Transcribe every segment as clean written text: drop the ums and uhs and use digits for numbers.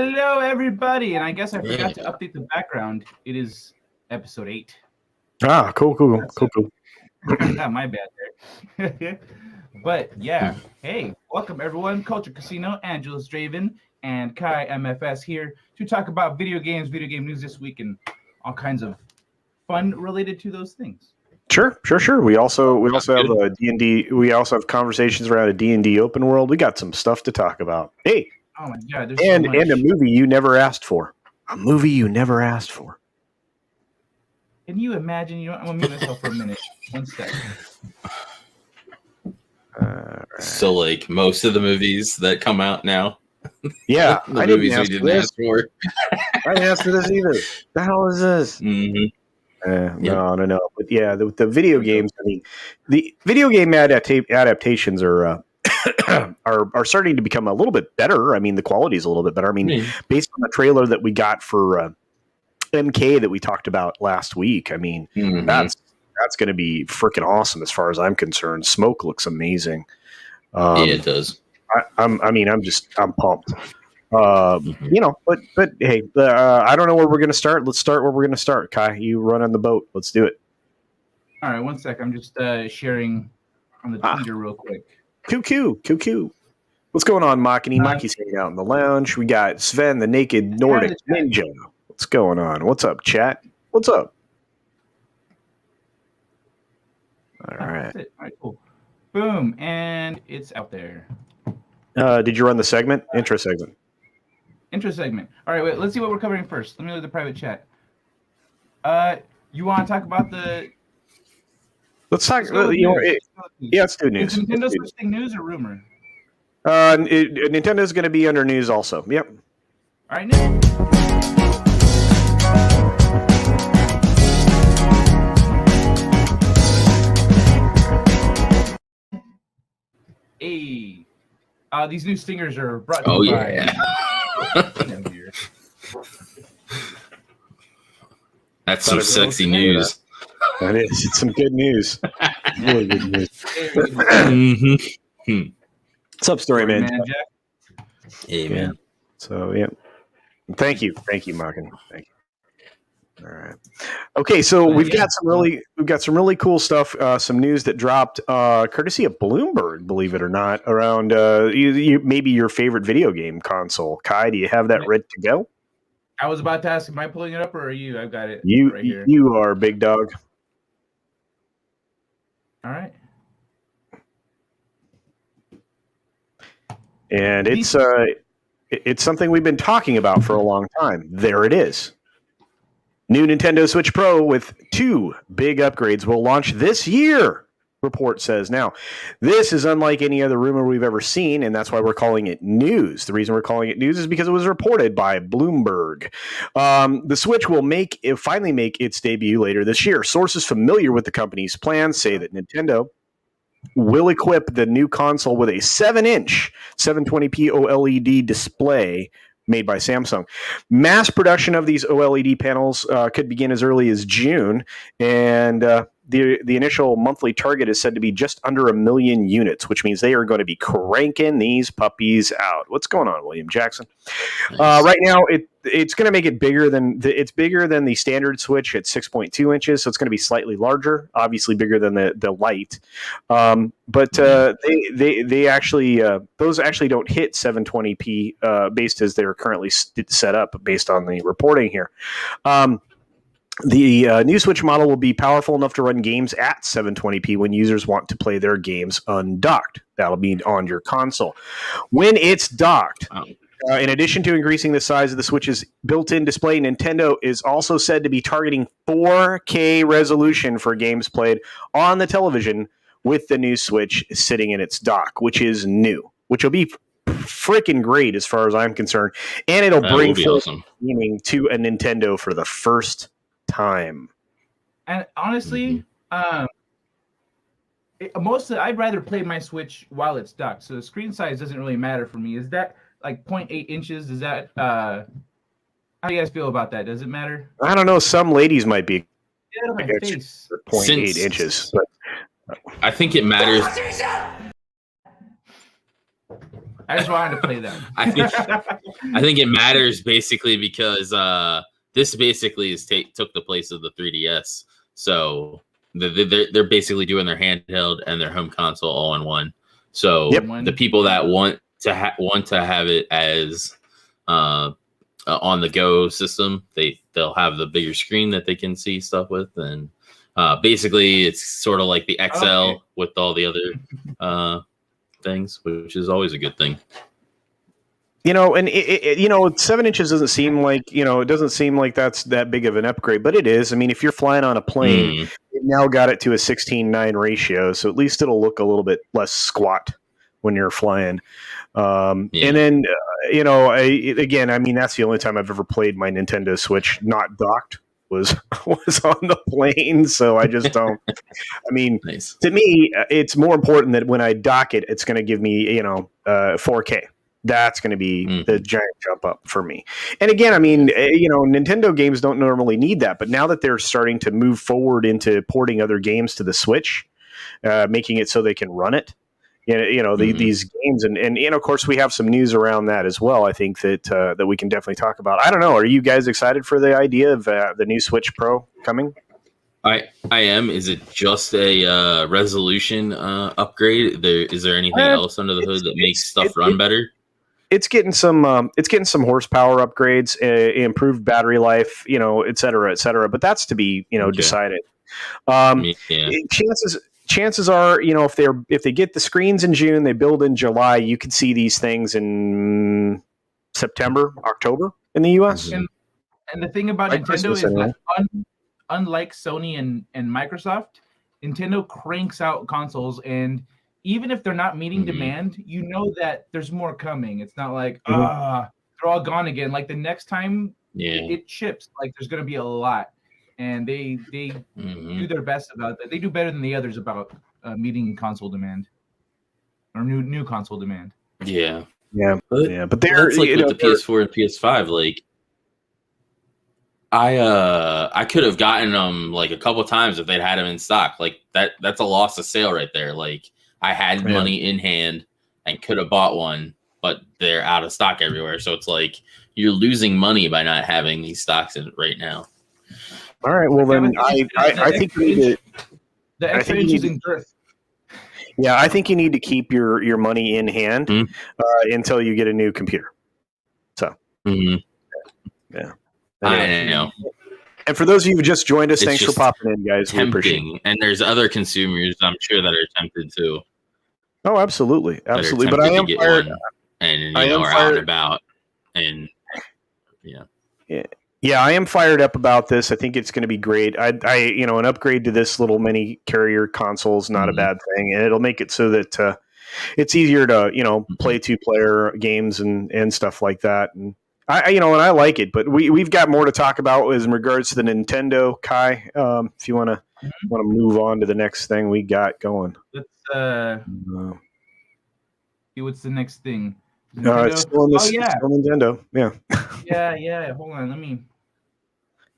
Hello, everybody, and I guess I forgot to update the background. It is episode 8. Ah, cool. My bad there. But yeah, hey, welcome everyone. Culture Casino, Angelus Draven, and Kai MFS here to talk about video games, video game news this week, and all kinds of fun related to those things. Sure. We also have a D&D. We also have conversations around a D&D open world. We got some stuff to talk about. Hey. Oh my God! There's and so much. a movie you never asked for. A movie you never asked for. Can you imagine? You know, I'm gonna mute myself for a minute. One sec. Right. So, like most of the movies that come out now. Yeah, the movies we didn't ask for. I didn't ask for this either. The hell is this? Mm-hmm. No. But yeah, the video games. I mean, the video game adaptations are starting to become a little bit better. I mean, the quality is a little bit better. I mean, based on the trailer that we got for MK that we talked about last week, I mean, that's going to be freaking awesome as far as I'm concerned. Smoke looks amazing. Yeah, it does. I'm pumped. You know, but hey, I don't know where we're going to start. Let's start where we're going to start. Kai, you run on the boat. Let's do it. All right, one sec. I'm just sharing on the Twitter real quick. QQ. What's going on, Makini? Maki's hanging out in the lounge. We got Sven, the naked Nordic ninja. What's going on? What's up, chat? What's up? All right. All right, cool. Boom, and it's out there. Did you run the segment? Intro segment. All right, wait. Let's see what we're covering first. Let me look at the private chat. You want to talk about the? Let's talk. Yeah, let's do news. Is Nintendo Switch thing news or rumor? Nintendo's going to be under news also. Yep. All right, news. Hey, these new stingers are brought to you by. That's some sexy news. That is. It's some good news. Really good news. What's up, Story Man? Hey, man. So, yeah. Thank you, Markin. Thank you. All right. Okay, so we've got some really cool stuff. Some news that dropped, courtesy of Bloomberg, believe it or not, around maybe your favorite video game console. Kai, do you have that ready to go? I was about to ask, am I pulling it up or are you? I've got it right here. You are, big dog. All right. And it's something we've been talking about for a long time. There it is. New Nintendo Switch Pro with 2 big upgrades will launch this year, report says. Now, this is unlike any other rumor we've ever seen, and that's why we're calling it news. The reason we're calling it news is because it was reported by Bloomberg. The Switch will finally make its debut later this year. Sources familiar with the company's plans say that Nintendo will equip the new console with a 7-inch 720p OLED display made by Samsung. Mass production of these OLED panels could begin as early as June, and the initial monthly target is said to be just under 1 million units, which means they are going to be cranking these puppies out. What's going on, William Jackson? Nice. Right now, it's going to make it bigger than the standard Switch at 6.2 inches, so it's going to be slightly larger, obviously bigger than the Lite. But they actually those actually don't hit 720p based as they're currently set up based on the reporting here. The new Switch model will be powerful enough to run games at 720p when users want to play their games undocked. That'll be on your console. When it's docked, in addition to increasing the size of the Switch's built-in display, Nintendo is also said to be targeting 4K resolution for games played on the television with the new Switch sitting in its dock, which is new, which will be freaking great as far as I'm concerned. And it'll bring full gaming to a Nintendo for the first time. And honestly, I'd rather play my Switch while it's docked, so the screen size doesn't really matter for me. Is that like 0.8 inches? Is that how do you guys feel about that? Does it matter? I don't know. Some ladies might be 0.8 inches, but I think it matters. I just wanted to play them. I think it matters basically because this basically took the place of the 3DS. So they're basically doing their handheld and their home console all in one. So the people that want to have it as on the go system, they'll have the bigger screen that they can see stuff with, and basically it's sort of like the XL with all the other things, which is always a good thing. And 7 inches doesn't seem like, it doesn't seem like that's that big of an upgrade, but it is. I mean, if you're flying on a plane, it now got it to a 16:9 ratio, so at least it'll look a little bit less squat when you're flying. And then, again, I mean, that's the only time I've ever played my Nintendo Switch not docked was on the plane. So I just don't. I mean, to me, it's more important that when I dock it, it's going to give me 4K. That's going to be the giant jump up for me. And again, I mean, Nintendo games don't normally need that, but now that they're starting to move forward into porting other games to the Switch, making it so they can run it, these games, and of course we have some news around that as well. I think that we can definitely talk about. I don't know. Are you guys excited for the idea of the new Switch Pro coming? I am. Is it just a resolution upgrade? Is there anything else under the hood that makes stuff run better? It's getting some horsepower upgrades, improved battery life, et cetera, et cetera. But that's to be decided. Chances are, if they get the screens in June, they build in July, you could see these things in September, October in the US. And the thing about Nintendo is that unlike Sony and Microsoft, Nintendo cranks out consoles, and even if they're not meeting demand, that there's more coming. It's not like, they're all gone again. Like the next time it ships, like there's going to be a lot. And they do their best about that. They do better than the others about meeting console demand or new console demand. Yeah. But they're with the PS4 and PS5. Like, I could have gotten them like a couple times if they'd had them in stock. Like that's a loss of sale right there. Like I had money in hand and could have bought one, but they're out of stock everywhere. So it's like you're losing money by not having these stocks in right now. All right. Well, then I think you need to. The extra inches in girth. Yeah, I think you need to keep your money in hand until you get a new computer. So. Yeah. I know. And for those of you who just joined us, thanks for popping in, guys. Tempting. We appreciate it. And there's other consumers, I'm sure, that are tempted too. Oh, absolutely, absolutely. But I am fired. And are out and about, and Yeah, I am fired up about this. I think it's going to be great. An upgrade to this little mini carrier console is not a bad thing, and it'll make it so that it's easier to play 2-player games and stuff like that. And I like it. But we've got more to talk about in regards to the Nintendo. Kai, if you want to move on to the next thing we got going. Let's see what's the next thing. It's still Nintendo. Yeah. Yeah. Hold on. Let me.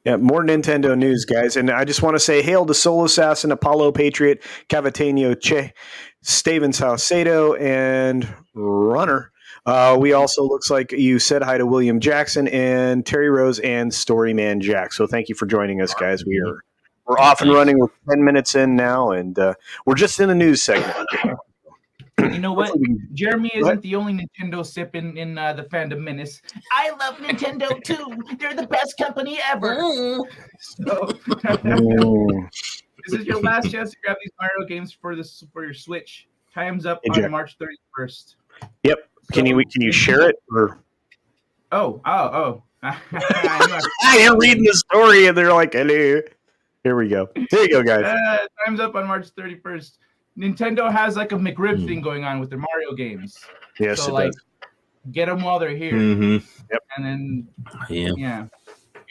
Yeah, more Nintendo news, guys. And I just want to say hail to Soul Assassin, Apollo Patriot, Cavatenio Che, Steven Salcedo, and Runner. We also, looks like you said hi to William Jackson and Terry Rose and Storyman Jack. So thank you for joining us, guys. We're off and running. We're 10 minutes in now, and we're just in the news segment. You know what? Jeremy isn't the only Nintendo sip in the Fandom Menace. I love Nintendo too. They're the best company ever. So, this is your last chance to grab these Mario games for your Switch. Time's up on March 31st. Yep. So, can you share it? Or? Oh. You're reading the story and they're like, hello. Here we go. There you go, guys. Time's up on March 31st. Nintendo has like a McRib thing going on with their Mario games. Yes, so does. Get them while they're here. Yep. And then, your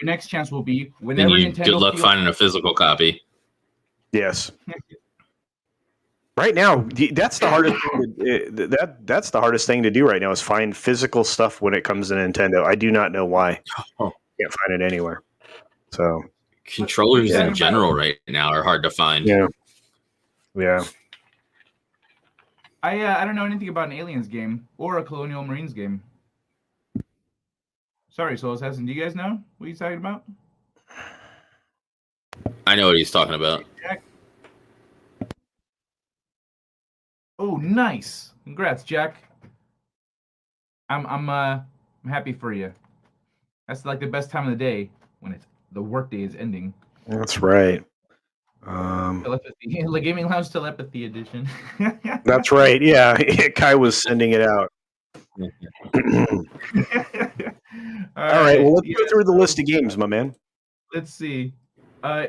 next chance will be whenever Nintendo. Good luck finding a physical copy. Yes. Right now, that's the hardest thing. That's the hardest thing to do right now is find physical stuff when it comes to Nintendo. I do not know why. Can't find it anywhere. So controllers in general right now are hard to find. Yeah. I don't know anything about an Aliens game or a Colonial Marines game. Sorry, Soul Assassin. Do you guys know what he's talking about? I know what he's talking about. Jack? Oh, nice! Congrats, Jack. I'm happy for you. That's like the best time of the day when the workday is ending. That's right. Telepathy, the Gaming Lounge Telepathy Edition. That's right. Yeah, Kai was sending it out. All right. Well, let's go through the list of games, my man. Let's see.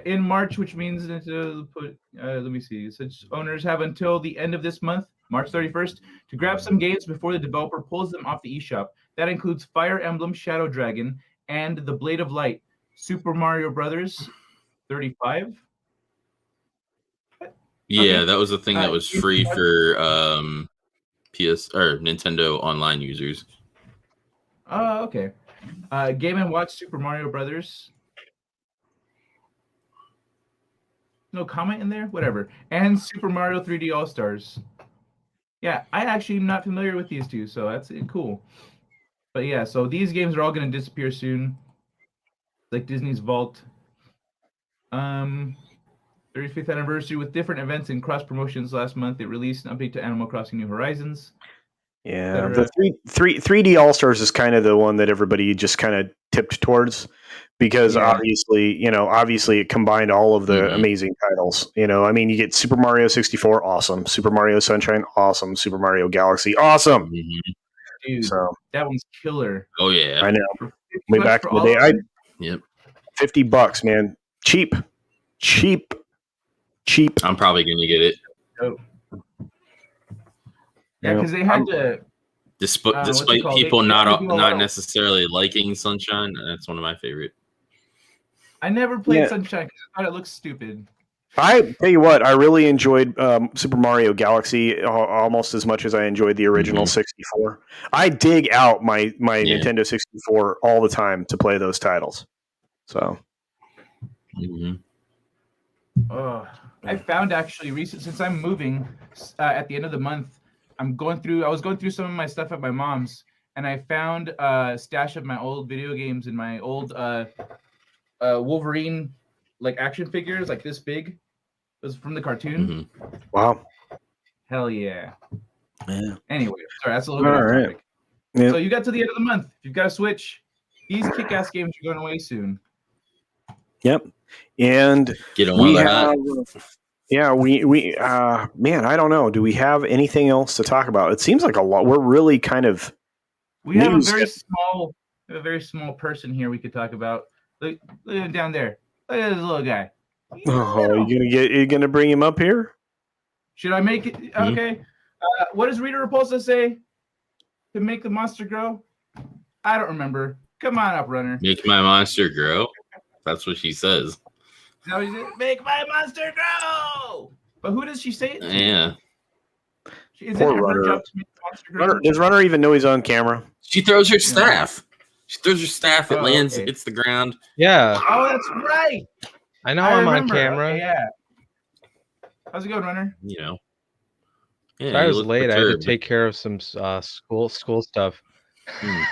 In March, which means let me see. Such owners have until the end of this month, March 31st, to grab some games before the developer pulls them off the eShop. That includes Fire Emblem Shadow Dragon and The Blade of Light, Super Mario Brothers 35. Yeah, Okay. that was the thing that was free for PS or Nintendo Online users. Oh, okay. Game & Watch Super Mario Brothers. No comment in there? Whatever. And Super Mario 3D All-Stars. Yeah, I actually am not familiar with these two, so that's cool. But yeah, so these games are all going to disappear soon. Like Disney's Vault. 35th anniversary with different events and cross promotions last month. It released an update to Animal Crossing New Horizons. Yeah, the 3D All Stars is kind of the one that everybody just kind of tipped towards because obviously it combined all of the amazing titles. I mean, you get Super Mario 64, awesome. Super Mario Sunshine, awesome. Super Mario Galaxy, awesome. Dude, so that one's killer. Oh yeah, I know. Way back in the day, $50, man, cheap. I'm probably gonna get it. Oh. Yeah, because they had to. Despite people not necessarily liking Sunshine, that's one of my favorite. I never played Sunshine because I thought it looked stupid. I tell you what, I really enjoyed Super Mario Galaxy almost as much as I enjoyed the original 64. I dig out my Nintendo 64 all the time to play those titles. So. I found actually recent since I'm moving at the end of the month. I was going through some of my stuff at my mom's, and I found a stash of my old video games and my old Wolverine like action figures, like this big. It was from the cartoon. Wow. Hell yeah. Yeah. Anyway, sorry, that's a little bit off topic. Yep. So you got to the end of the month. If you've got a Switch, these kick-ass games are going away soon. Yep. And we have, man, I don't know. Do we have anything else to talk about? It seems like a lot. We're really kind of. We have a very small person here we could talk about. Look at him down there. Look at this little guy. You gonna bring him up here? Should I make it? Okay. What does Rita Repulsa say to make the monster grow? I don't remember. Come on up, Runner. Make my monster grow. That's what she says. No, make my monster grow. But who does she say it to? Yeah. Is it her job to make the monster grow? Does Runner even know he's on camera? She throws her staff. She throws her staff. It lands, hits the ground. Yeah. Oh, that's right. I know I'm on camera. Okay, yeah. How's it going, Runner? Yeah, I was late. I had to take care of some school stuff. No,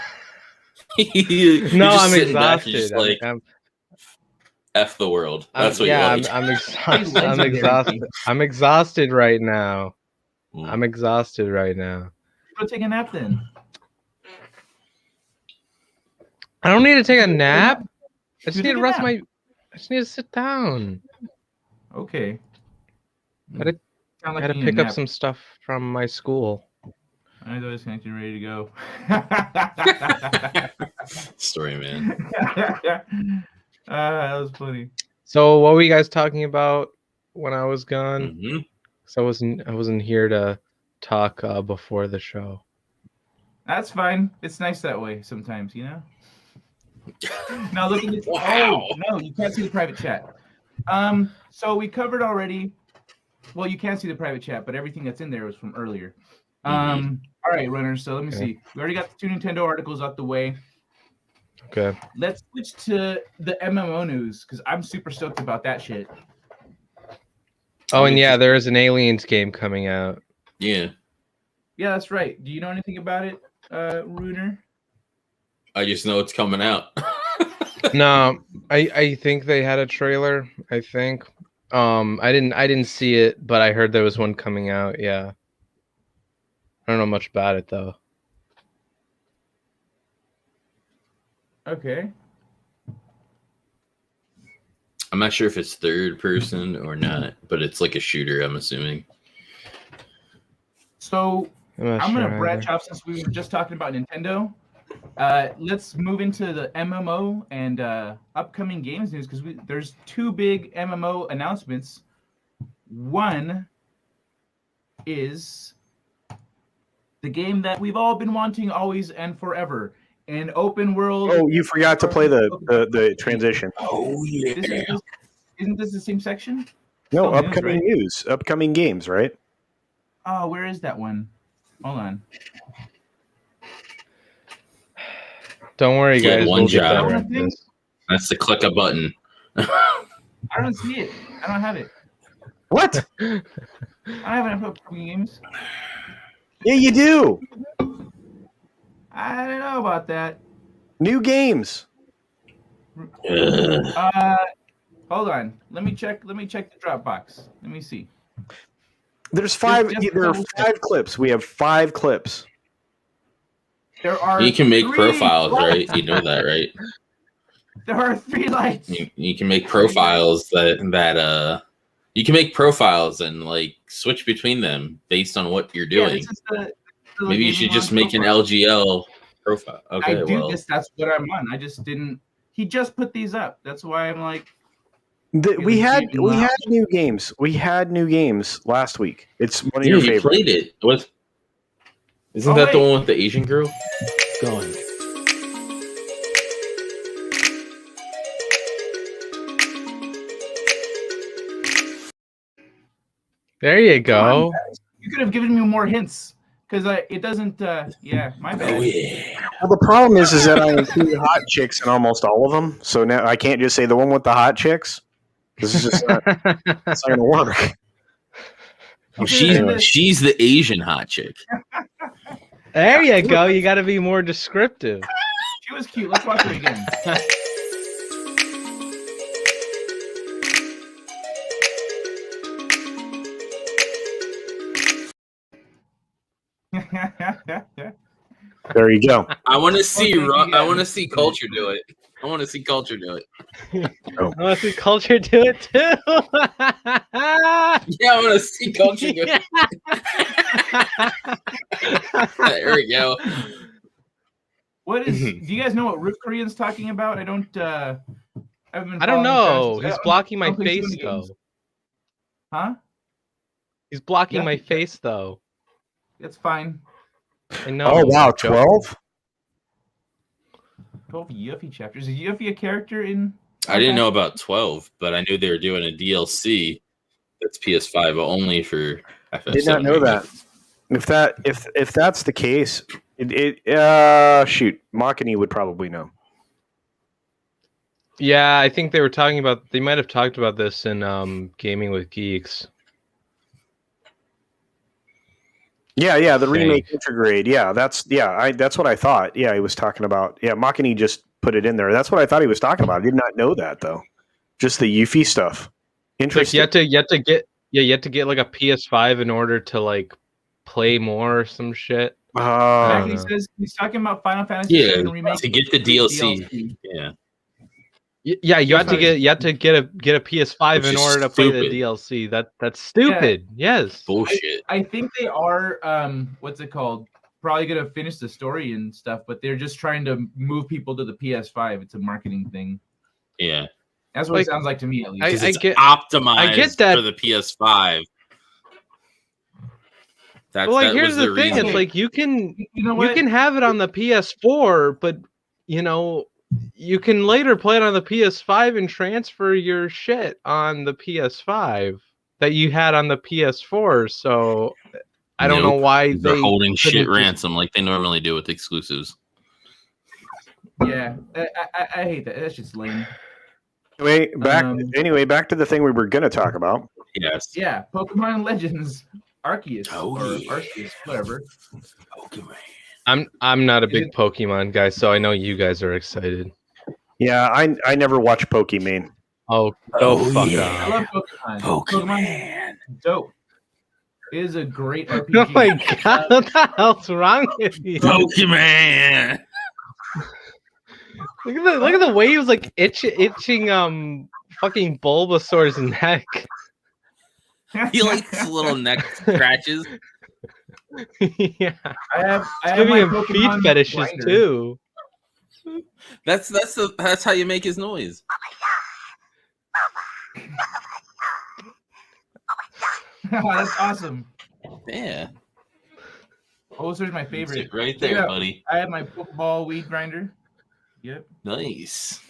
I'm exhausted. I'm F the world. That's what I'm exhausted. I'm exhausted right now. I'm exhausted right now. Go take a nap then. I don't need to take a nap. I just need to rest I just need to sit down. Okay. I had to pick up some stuff from my school. I was getting ready to go. Story, man. That was funny. So, what were you guys talking about when I was gone? So I wasn't here to talk before the show. That's fine. It's nice that way sometimes, you know. Now look at this. Wow. Oh no, you can't see the private chat. So we covered already. Well, you can't see the private chat, but everything that's in there was from earlier. All right, Runners. So let me see. We already got the 2 Nintendo articles out the way. Okay. Let's switch to the MMO news because I'm super stoked about that shit. Oh, and yeah, there is an Aliens game coming out. Yeah. Yeah, that's right. Do you know anything about it, Runer? I just know it's coming out. No, I think they had a trailer. I think. I didn't see it, but I heard there was one coming out. Yeah. I don't know much about it though. Okay. I'm not sure if it's third person or not, but it's like a shooter, I'm assuming. So I'm I'm sure gonna branch either. off since we were just talking about Nintendo. Let's move into the MMO and upcoming games news because there's two big MMO announcements. One is the game that we've all been wanting always and forever, an open world. Oh, you forgot to play the transition. Oh, yeah. Isn't this the same section? No, Still news, upcoming right? news, upcoming games, right? Oh, where is that one? Hold on. Don't worry, He had guys. one We'll get job. better at this. That's to click a button. I don't see it. I don't have it. What? I don't have any upcoming games. Yeah, you do. I don't know about that. New games. Hold on. Let me check the Dropbox. Let me see. There's five. Just There are double check. 5 clips. We have 5 clips. There are You can make 3 profiles, lights. right? You know that, right? There are 3 lights. You can make profiles that you can make profiles and like switch between them based on what you're Yeah, doing. this is the Maybe you gaming should just one make an profile. LGL profile. Okay, I do well, this. That's what I'm on. I just didn't. He just put these up. That's why I'm like. We had Lounge. new games. We had new games last week. It's one of yeah, your you favorites. played it. What? Isn't Oh, that the wait. one with the Asian girl? Go on. There you go. You could have given me more hints because it doesn't. Yeah, my bad. Oh yeah. Well, the problem is that I include hot chicks in almost all of them. So now I can't just say the one with the hot chicks. This is just not, it's not going to work. Oh, Anyway. she's the Asian hot chick. There you go. You got to be more descriptive. She was cute. Let's watch her again. There you go. I want to see. Okay, yeah. I want to see Culture do it. I want to see Culture do it. I want to see Culture do it too. Yeah, I want to see Culture do it. There we go. What is? Do you guys know what Roof Korean's talking about? I don't. I don't know. He's blocking my face though. Huh? He's blocking Yeah. my face though. That's fine. I know. Oh wow, 12. 12 Yuffie chapters. Is Yuffie a character in? I didn't know about 12, but I knew they were doing a DLC that's PS5 only for FF7. Did not know that. If that's the case, shoot, Makini would probably know. Yeah, I think they were talking about. They might have talked about this in Gaming with Geeks. Yeah, the remake Intergrade. Yeah, that's what I thought. Yeah, he was talking about. Yeah, Makini just put it in there. That's what I thought he was talking about. I did not know that though. Just the Yuffie stuff. Interesting. Like you have to get like a PS5 in order to like play more or some shit. He says he's talking about Final Fantasy VII remake to get the DLC. Yeah. Yeah, you have to get a PS5 Which in is order to play the stupid. DLC. That's stupid. Yes. Bullshit. I think they are what's it called? Probably gonna finish the story and stuff, but they're just trying to move people to the PS5. It's a marketing thing. Yeah. That's what it sounds like to me, at least. It's optimized I get that for the PS5. Well, like, here's the thing: reason. it's like you can what? you can have it on the PS4, but you can later play it on the PS5 and transfer your shit on the PS5 that you had on the PS4. So I don't know why they're holding shit couldn't just- ransom like they normally do with exclusives. Yeah, I hate that. That's just lame. Anyway, back to the thing we were going to talk about. Yes. Yeah, Pokemon Legends Arceus Oh, or yeah. Arceus, whatever. Pokemon. I'm not a Is big it- Pokemon guy, so I know you guys are excited. Yeah, I never watched Pokemon. Oh, go Oh, fuck yeah. I off. love Pokemon. Pokemon's dope. It is a great RPG. Oh my god, what the hell's wrong with you? Pokemon. Look at the way he was like itching fucking Bulbasaur's neck. He likes little neck scratches. Yeah. I have Giving my him feet Pokemon fetishes grinder. too. That's how you make his noise. That's awesome. Yeah. Bulbasaur's my favorite. Sit right Check there, it out. buddy. I have my Pokeball weed grinder. Yep. Nice.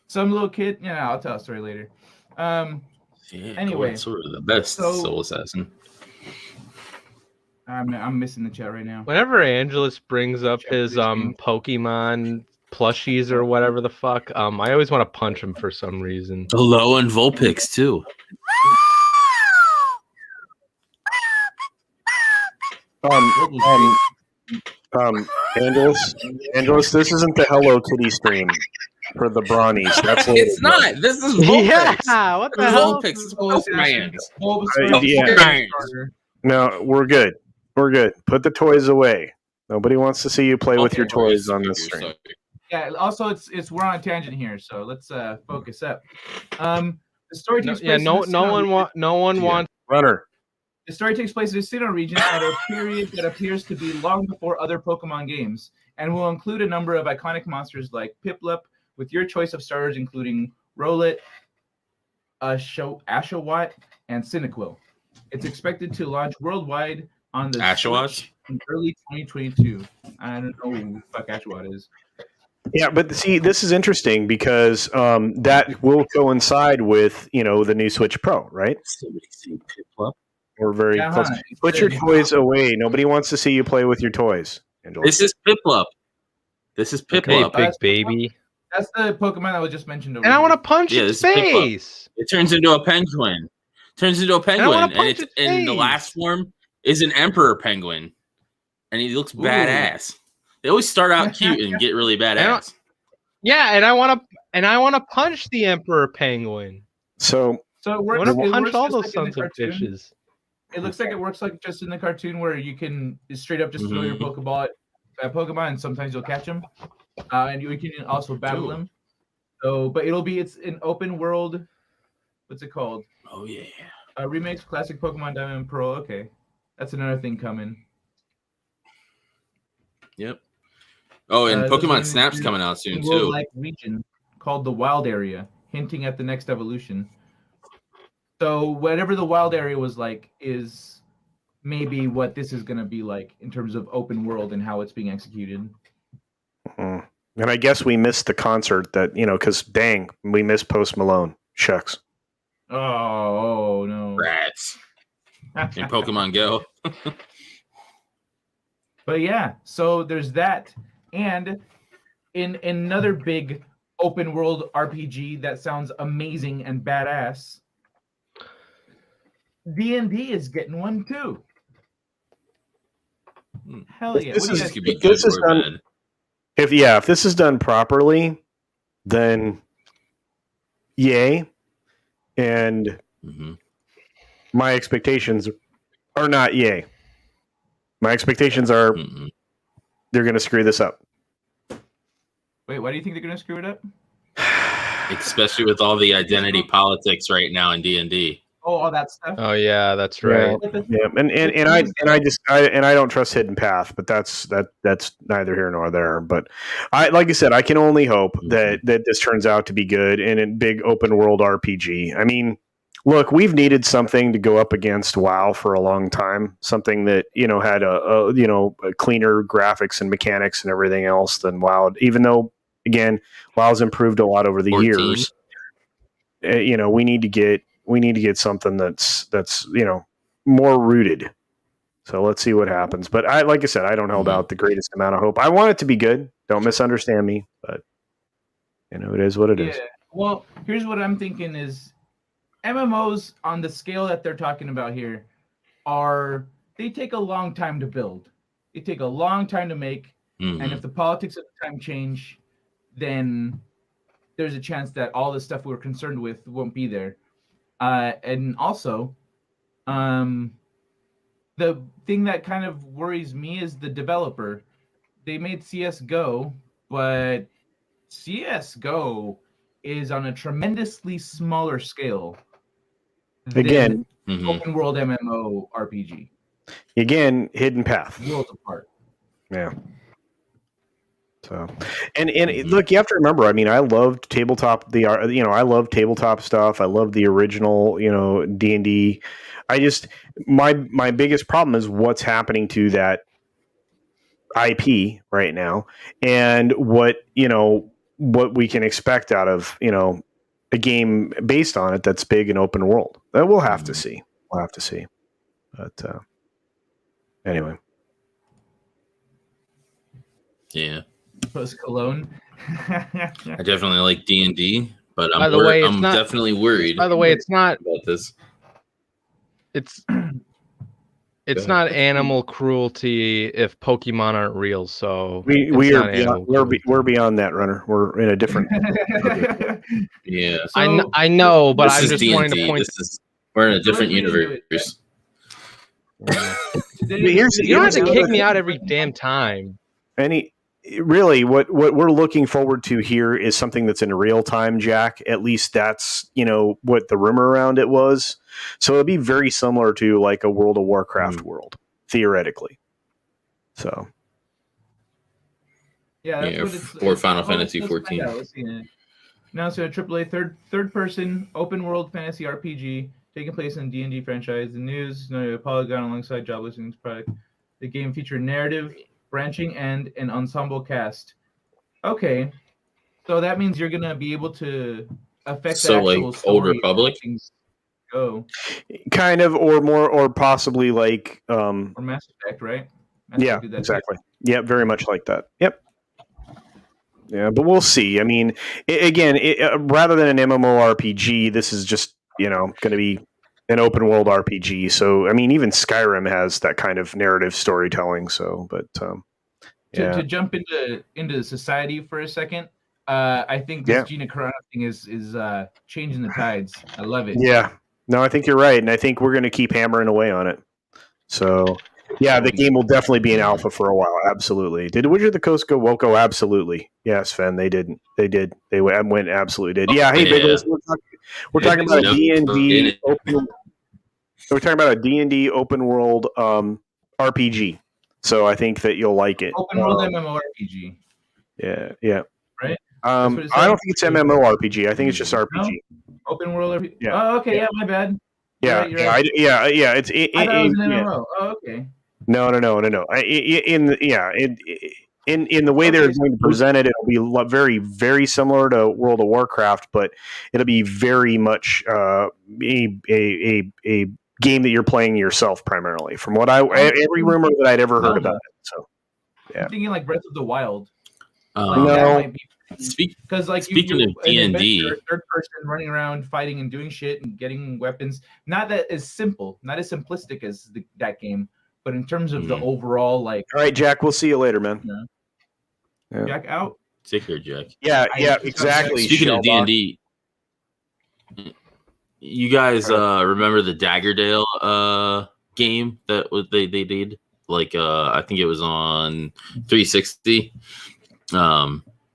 Some little kid. Yeah, I'll tell a story later. Yeah, Anyway, sort of the best so- soul assassin. I'm missing the chat right now. Whenever Angelus brings up Check his this game. Pokemon plushies or whatever the fuck, I always want to punch him for some reason. Hello and Vulpix too. Angelus, this isn't the Hello Kitty stream for the Brawnies. That's what It's not. This is Vulpix. Yeah, what the This is hell? Vulpix. It's Pokemon. Bulbasaur. Yeah. Pokemon. No, we're good. We're good. Put the toys away. Nobody wants to see you play with your toys on this stream. Yeah. Also, it's we're on a tangent here, so let's focus up. The story takes place. No in the Sinnoh region. wants. Runner. The story takes place in the Sinnoh region at a period that appears to be long before other Pokemon games, and will include a number of iconic monsters like Piplup, with your choice of starters including Rowlet, Ashawat, and Cyndaquil. It's expected to launch worldwide on the Ashawat? Switch in early 2022. I don't know who the fuck Ashawat is. Yeah, but see, this is interesting because that will coincide with the new Switch Pro, right? We're very Yeah, close. huh? Put your toys away. Nobody wants to see you play with your toys. Angela. This is Piplup. This is Hey, Piplup. big baby. That's the Pokemon that was just mentioned over And I here. want to punch Yeah, its this is Piplup. face. It turns into a penguin. Turns into a wanna penguin, and punch it's its in the face. last form is an emperor penguin, and he looks Ooh. badass. They always start out cute and get really badass. Yeah, and I want to punch the Emperor Penguin. So So it I works, want to it punch works all just those like in the sons of cartoon. bitches. It looks like it works like just in the cartoon where you can straight up just throw your Pokeball at Pokemon, and sometimes you'll catch them, and you can also battle Cool. them. So, but it's an open world. What's it called? Oh yeah. Remakes classic Pokemon Diamond and Pearl. Okay, that's another thing coming. Yep. Oh, and This Pokemon game Snap's is coming out soon a too. world-like region called the Wild Area, hinting at the next evolution. So whatever the Wild Area was like is maybe what this is going to be like in terms of open world and how it's being executed. and I guess we missed the concert that because dang, we missed Post Malone. Shucks. Oh no! Rats. In Pokemon Go. But yeah, so there's that, and in another big open world RPG that sounds amazing and badass, D&D is getting one too. Hell yeah! This What do you is- guys Could be think? This good is or done- bad. If this is done properly, then yay. And Mhm. my expectations are not yay. My expectations are Mhm. they're going to screw this up. Wait, why do you think they're gonna screw it up? Especially with all the identity politics right now in D&D. Oh, all that stuff. Oh yeah, that's right. Yeah, and I don't trust Hidden Path, but that's neither here nor there. But like I said, I can only hope that this turns out to be good and a big open world RPG. I mean, look, we've needed something to go up against WoW for a long time. Something that had a cleaner graphics and mechanics and everything else than WoW. Even though, again, WoW's improved a lot over the 14. years. We need to get something that's more rooted. So let's see what happens. But like I said, I don't hold out the greatest amount of hope. I want it to be good. Don't misunderstand me, but it is what it is. Well, here's what I'm thinking is MMOs on the scale that they're talking about here they take a long time to build. They take a long time to make, and if the politics of the time change, then there's a chance that all the stuff we're concerned with won't be there. And also, the thing that kind of worries me is the developer. They made CS:GO, but CS:GO is on a tremendously smaller scale Again, open world MMO RPG. Again, hidden path. Worlds apart. Yeah. So, and look, you have to remember. I mean, I loved tabletop. I love tabletop stuff. I love the original, D&D. My biggest problem is what's happening to that IP right now, and what we can expect out of a game based on it that's big and open world. That we'll have to see. We'll have to see. But anyway, yeah. Post Cologne. I definitely like D&D, but I'm definitely worried. By the way, it's not about this. It's not animal cruelty if Pokemon aren't real. So we're beyond that, Runner. We're in a different. Yeah, I know, but I'm just D&D. wanting to point. We're in a different universe. You don't have to kick me out every damn time. Really, what we're looking forward to here is something that's in real time, Jack. At least that's what the rumor around it was. So it'll be very similar to like a World of Warcraft world, theoretically. So or Final Fantasy 14. Now it's a AAA third person open world fantasy RPG taking place in the D&D franchise. The news, Polygon alongside job listings product. The game featured narrative, branching, and an ensemble cast. Okay, so that means you're gonna be able to affect the actual story. Old Republic. Go kind of, or more, or possibly like or Mass Effect, right? Yeah, exactly. Yeah, very much like that. Yep. Yeah, but we'll see. I mean, rather than an MMORPG, this is just going to be an open world RPG. So, I mean, even Skyrim has that kind of narrative storytelling. So, but to jump into society for a second, I think this Gina Carano thing is changing the tides. I love it. Yeah, no, I think you're right, and I think we're going to keep hammering away on it. So, yeah, the game will definitely be in alpha for a while. Absolutely. Did Wizard of the Coast go Woko? Absolutely. Yes, Sven, they didn't. They did. They went absolutely did. Yeah. Hey, Big Liz, we're talking about a D&D open. We're talking about a D&D open world RPG. So I think that you'll like it. Open world MMORPG. Yeah. Right. I don't think it's MMORPG. I think it's just RPG. No? Open world RPG. Yeah. Oh, okay. Yeah, my bad. Yeah. You're right. Yeah. I thought it was an MMO. Oh, okay. No. In the way they're going to present it, it'll be very, very similar to World of Warcraft, but it'll be very much a game that you're playing yourself primarily. From what every rumor that I'd ever heard about it. So, yeah. I'm thinking like Breath of the Wild. No. Because speaking of D&D, third person running around fighting and doing shit and getting weapons. Not that as simple, not as simplistic as that game, but in terms of the overall All right, Jack. We'll see you later, man. Yeah. Jack out. Take care, Jack. Yeah, exactly. Speaking of D&D, you guys remember the Daggerdale game that they did? I think it was on 360.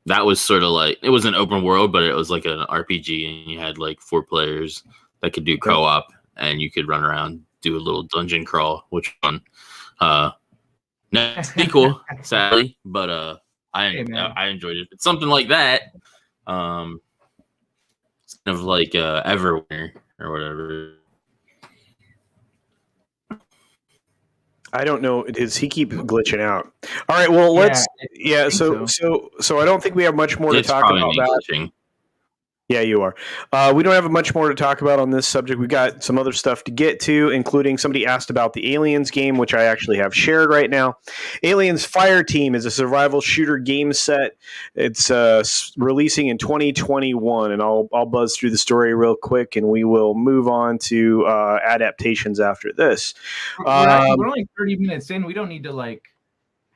That was sort of like, it was an open world, but it was like an RPG, and you had like 4 players that could do co-op, and you could run around, do a little dungeon crawl, which was fun. Not pretty cool, sadly, but I enjoyed it. It's something like that. It's kind of like Everwinter or whatever. I don't know. Does he keep glitching out? All right. Well, let's. Yeah. So I don't think we have much more to talk about that. Yeah, you are. We don't have much more to talk about on this subject. We've got some other stuff to get to, including somebody asked about the Aliens game, which I actually have shared right now. Aliens Fireteam is a survival shooter game set. It's releasing in 2021, and I'll buzz through the story real quick, and we will move on to adaptations after this. We're only 30 minutes in. We don't need to like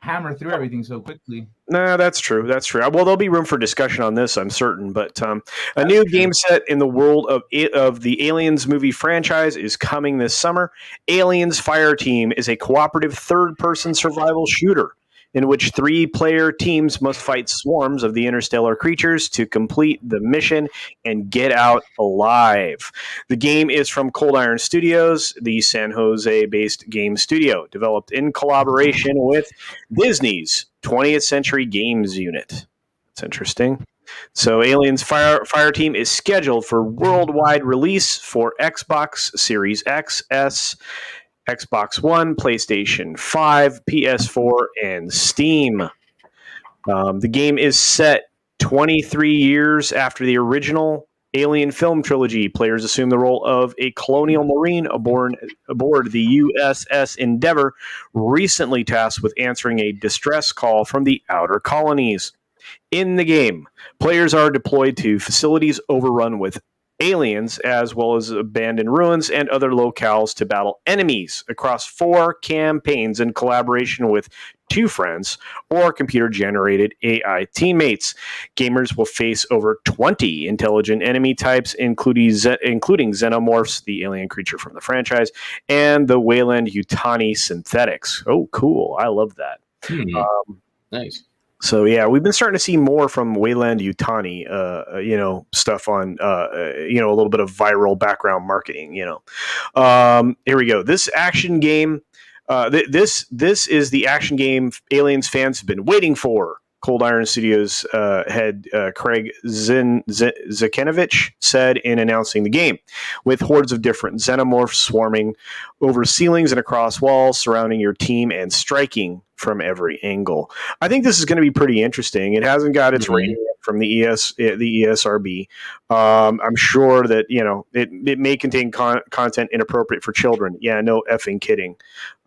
hammer through everything so quickly. No, that's true. That's true. Well, there'll be room for discussion on this, I'm certain. But a new game set in the world of the Aliens movie franchise is coming this summer. Aliens Fireteam is a cooperative third-person survival shooter in which 3-player teams must fight swarms of the interstellar creatures to complete the mission and get out alive. The game is from Cold Iron Studios, the San Jose-based game studio, developed in collaboration with Disney's 20th Century Games unit. That's interesting. So Aliens Fireteam is scheduled for worldwide release for Xbox Series X, S, Xbox One, PlayStation 5, PS4, and Steam. The game is set 23 years after the original Alien film trilogy. Players assume the role of a colonial marine aboard the USS Endeavour, recently tasked with answering a distress call from the outer colonies. In the game, players are deployed to facilities overrun with aliens, as well as abandoned ruins and other locales to battle enemies across 4 campaigns in collaboration with 2 friends or computer-generated AI teammates. Gamers will face over 20 intelligent enemy types, including xenomorphs, the alien creature from the franchise, and the Weyland-Yutani synthetics. Oh, cool. I love that. Nice. So yeah, we've been starting to see more from Weyland-Yutani, stuff on, a little bit of viral background marketing. Here we go. This action game, this is the action game Aliens fans have been waiting for. Cold Iron Studios head Craig Zakenovich said in announcing the game, with hordes of different xenomorphs swarming over ceilings and across walls, surrounding your team and striking from every angle. I think this is going to be pretty interesting. It hasn't got its rating yet from the ESRB. I'm sure that it may contain content inappropriate for children. Yeah, no effing kidding.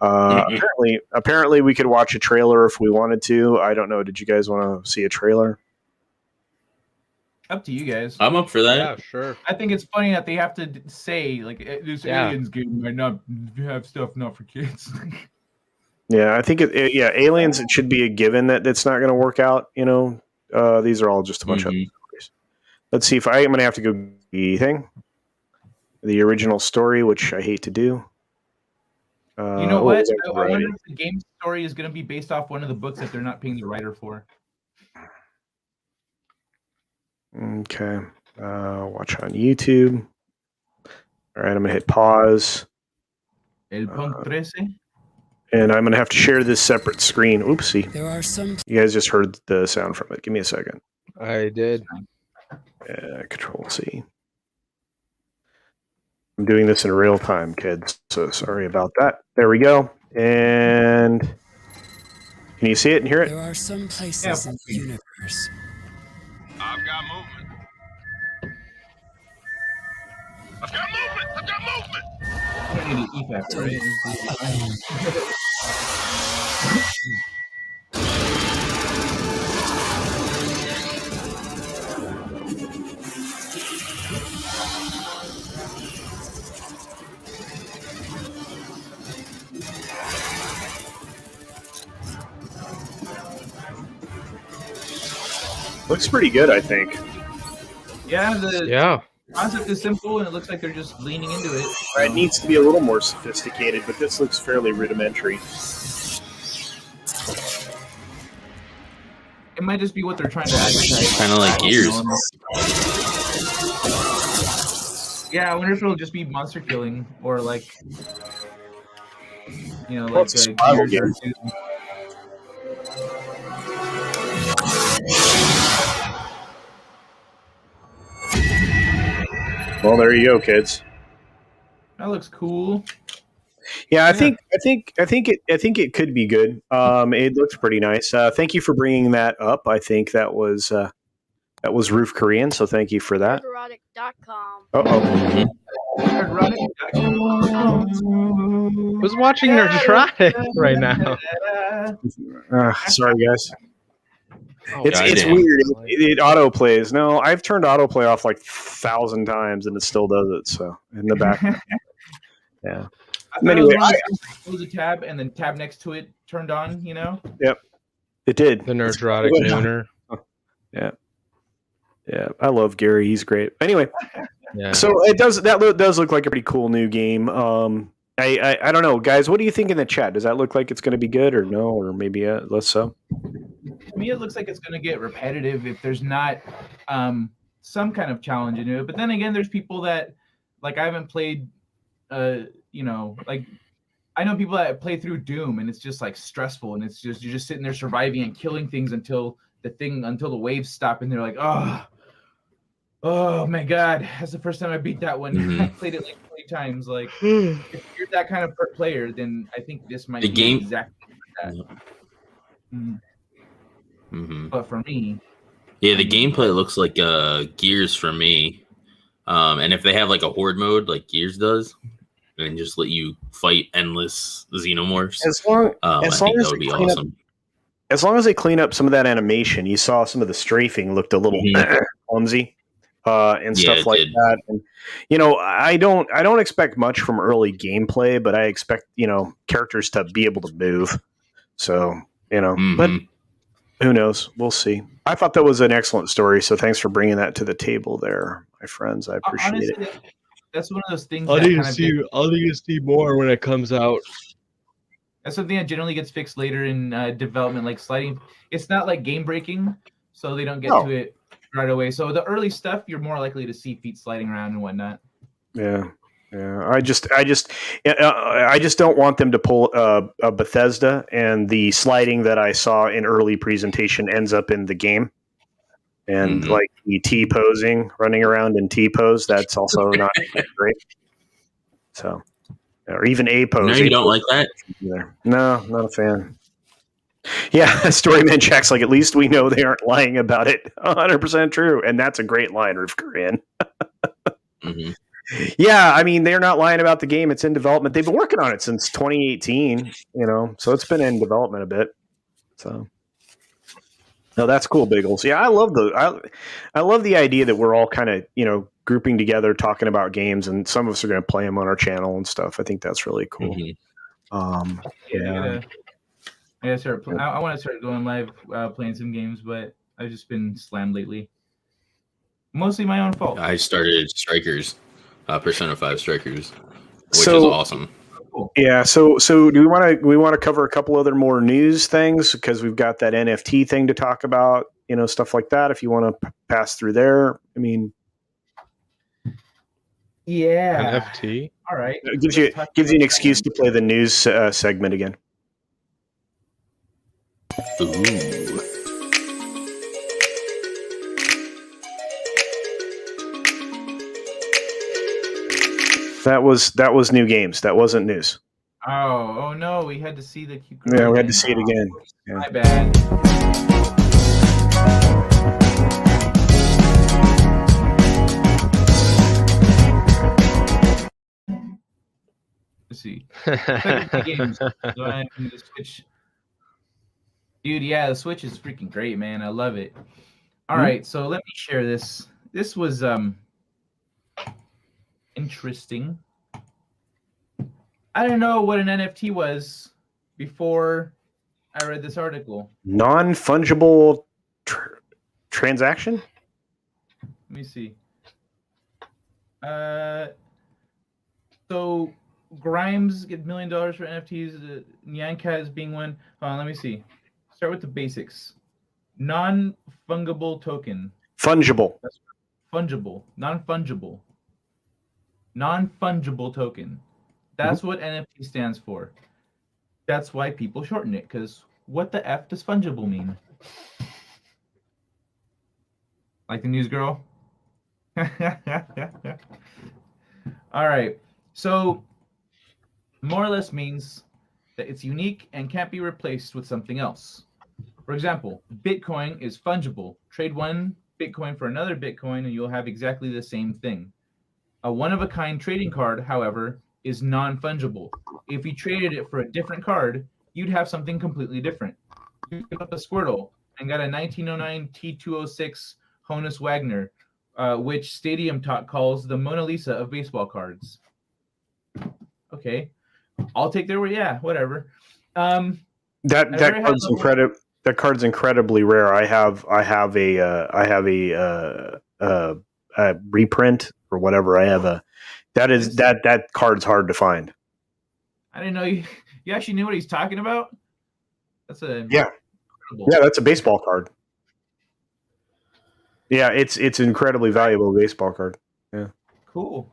Apparently, we could watch a trailer if we wanted to. I don't know. Did you guys want to see a trailer? Up to you guys. I'm up for that. Yeah, sure. I think it's funny that they have to say like this Aliens game might not have stuff not for kids. Yeah, I think Aliens, it should be a given that it's not going to work out. These are all just a bunch of stories. Let's see if I'm going to have to go the original story, which I hate to do. You know what? I wonder if the game story is going to be based off one of the books that they're not paying the writer for. Okay. Watch on YouTube. All right, I'm going to hit pause. El Punk 13? And I'm going to have to share this separate screen. Oopsie. There are some. You guys just heard the sound from it. Give me a second. I did. Control C. I'm doing this in real time, kids. So sorry about that. There we go. And can you see it and hear it? There are some places in the universe. I've got movement. I've got movement. I've got movement. I don't need an E-factor, right? Looks pretty good, I think. Yeah, Yeah. concept is simple, and it looks like they're just leaning into it. It needs to be a little more sophisticated, but this looks fairly rudimentary. It might just be what they're trying to advertise. Kind of like Gears. Yeah, I wonder if it'll just be monster killing or like, Well, like it's a survival Gears game. or Well, there you go, kids. that looks cool. Yeah, I think it could be good. It looks pretty nice. Thank you for bringing that up. I think that was That was Roof Korean, so thank you for that. Erotic.com. Uh-oh. Who's watching Nerdrotic right now? Sorry, guys. Oh, It's goddamn. weird. It auto plays. No, I've turned autoplay off like 1,000 times, and it still does it. So in the back, yeah. Anyway, close a tab and then tab next to it turned on. You know. Yep, it did. The Nerdrotic Nooner. Yeah. I love Gary. He's great. Anyway, Yeah. so it does look like a pretty cool new game. I don't know, guys. What do you think in the chat? Does that look like it's going to be good or no, or maybe less so? To me, it looks like it's going to get repetitive if there's not some kind of challenge in it. But then again, there's people that like I haven't played. Like I know people that play through Doom and it's just like stressful and it's just you're just sitting there surviving and killing things until the waves stop and they're like, oh my god, that's the first time I beat that one. Mhm. I played it like 20 times. Like if you're that kind of player, then I think this might The be game- exactly that. Mm-hmm. But for me, Yeah, the gameplay looks like Gears for me. And if they have like a horde mode like Gears does, and just let you fight endless xenomorphs, As long I as think long that as would they be clean up- awesome. as long as they clean up some of that animation, you saw some of the strafing looked a little clumsy and Yeah, stuff it like did. that. And I don't expect much from early gameplay, but I expect characters to be able to move. So but Mhm. who knows? We'll see. I thought that was an excellent story, so thanks for bringing that to the table, there, my friends. I appreciate honestly, it. that's one of those things. I'll that need kind to of see. I'll need to see more when it comes out. That's something that generally gets fixed later in development, like sliding. It's not like game breaking, so they don't get No. to it right away. So the early stuff, you're more likely to see feet sliding around and whatnot. Yeah. I just don't want them to pull a Bethesda and the sliding that I saw in early presentation ends up in the game, and Mhm. like the T posing, running around in T pose. That's also not great. So, or even A pose. No, you don't like that? Either. No, not a fan. Yeah, Storyman checks like at least we know they aren't lying about it. 100% true, and that's a great line, Roof Korean. Mm-hmm. Yeah, I mean, they're not lying about the game. It's in development. They've been working on it since 2018, so it's been in development a bit. So, no, that's cool, Biggles. Yeah, I love the idea that we're all kind of, grouping together, talking about games, and some of us are going to play them on our channel and stuff. I think that's really cool. Mm-hmm. I want to start going live playing some games, but I've just been slammed lately. Mostly my own fault. I started Strikers, Persona 5 Strikers, which is So- awesome. Cool. Yeah, so do we want to cover a couple other more news things, because we've got that NFT thing to talk about, stuff like that. If you want to pass through there, I mean, Yeah. NFT. All right. it gives you an excuse to play the news segment again. Ooh. That was new games. That wasn't news. Oh no, we had to see the cute. Yeah, we had to see it again. Yeah. My bad. Let's see. Games. So I'm in the Switch. Dude, yeah, the Switch is freaking great, man. I love it. All right, so let me share this. This was interesting. I didn't know what an NFT was before I read this article. Non-fungible transaction? Let me see. So Grimes get $1 million for NFTs. Nyanka is being one. Hold on, let me see. Start with the basics. Non-fungible token. Fungible. Fungible. Non-fungible. Non-fungible token. That's what NFT stands for. That's why people shorten it, because what the F does fungible mean? Like the news girl? All right. So, more or less means that it's unique and can't be replaced with something else. For example, Bitcoin is fungible. Trade one Bitcoin for another Bitcoin, and you'll have exactly the same thing. A one-of-a-kind trading card, however, is non-fungible. If you traded it for a different card, you'd have something completely different. You pick up a Squirtle and got a 1909 T206 Honus Wagner, which Stadium Talk calls the Mona Lisa of baseball cards. Okay, I'll take their word. Yeah, whatever. That card's incredibly rare. I have a reprint or whatever. I have that card's hard to find. I didn't know you actually knew what he's talking about. That's that's a baseball card. Yeah, it's incredibly valuable baseball card. Yeah. Cool.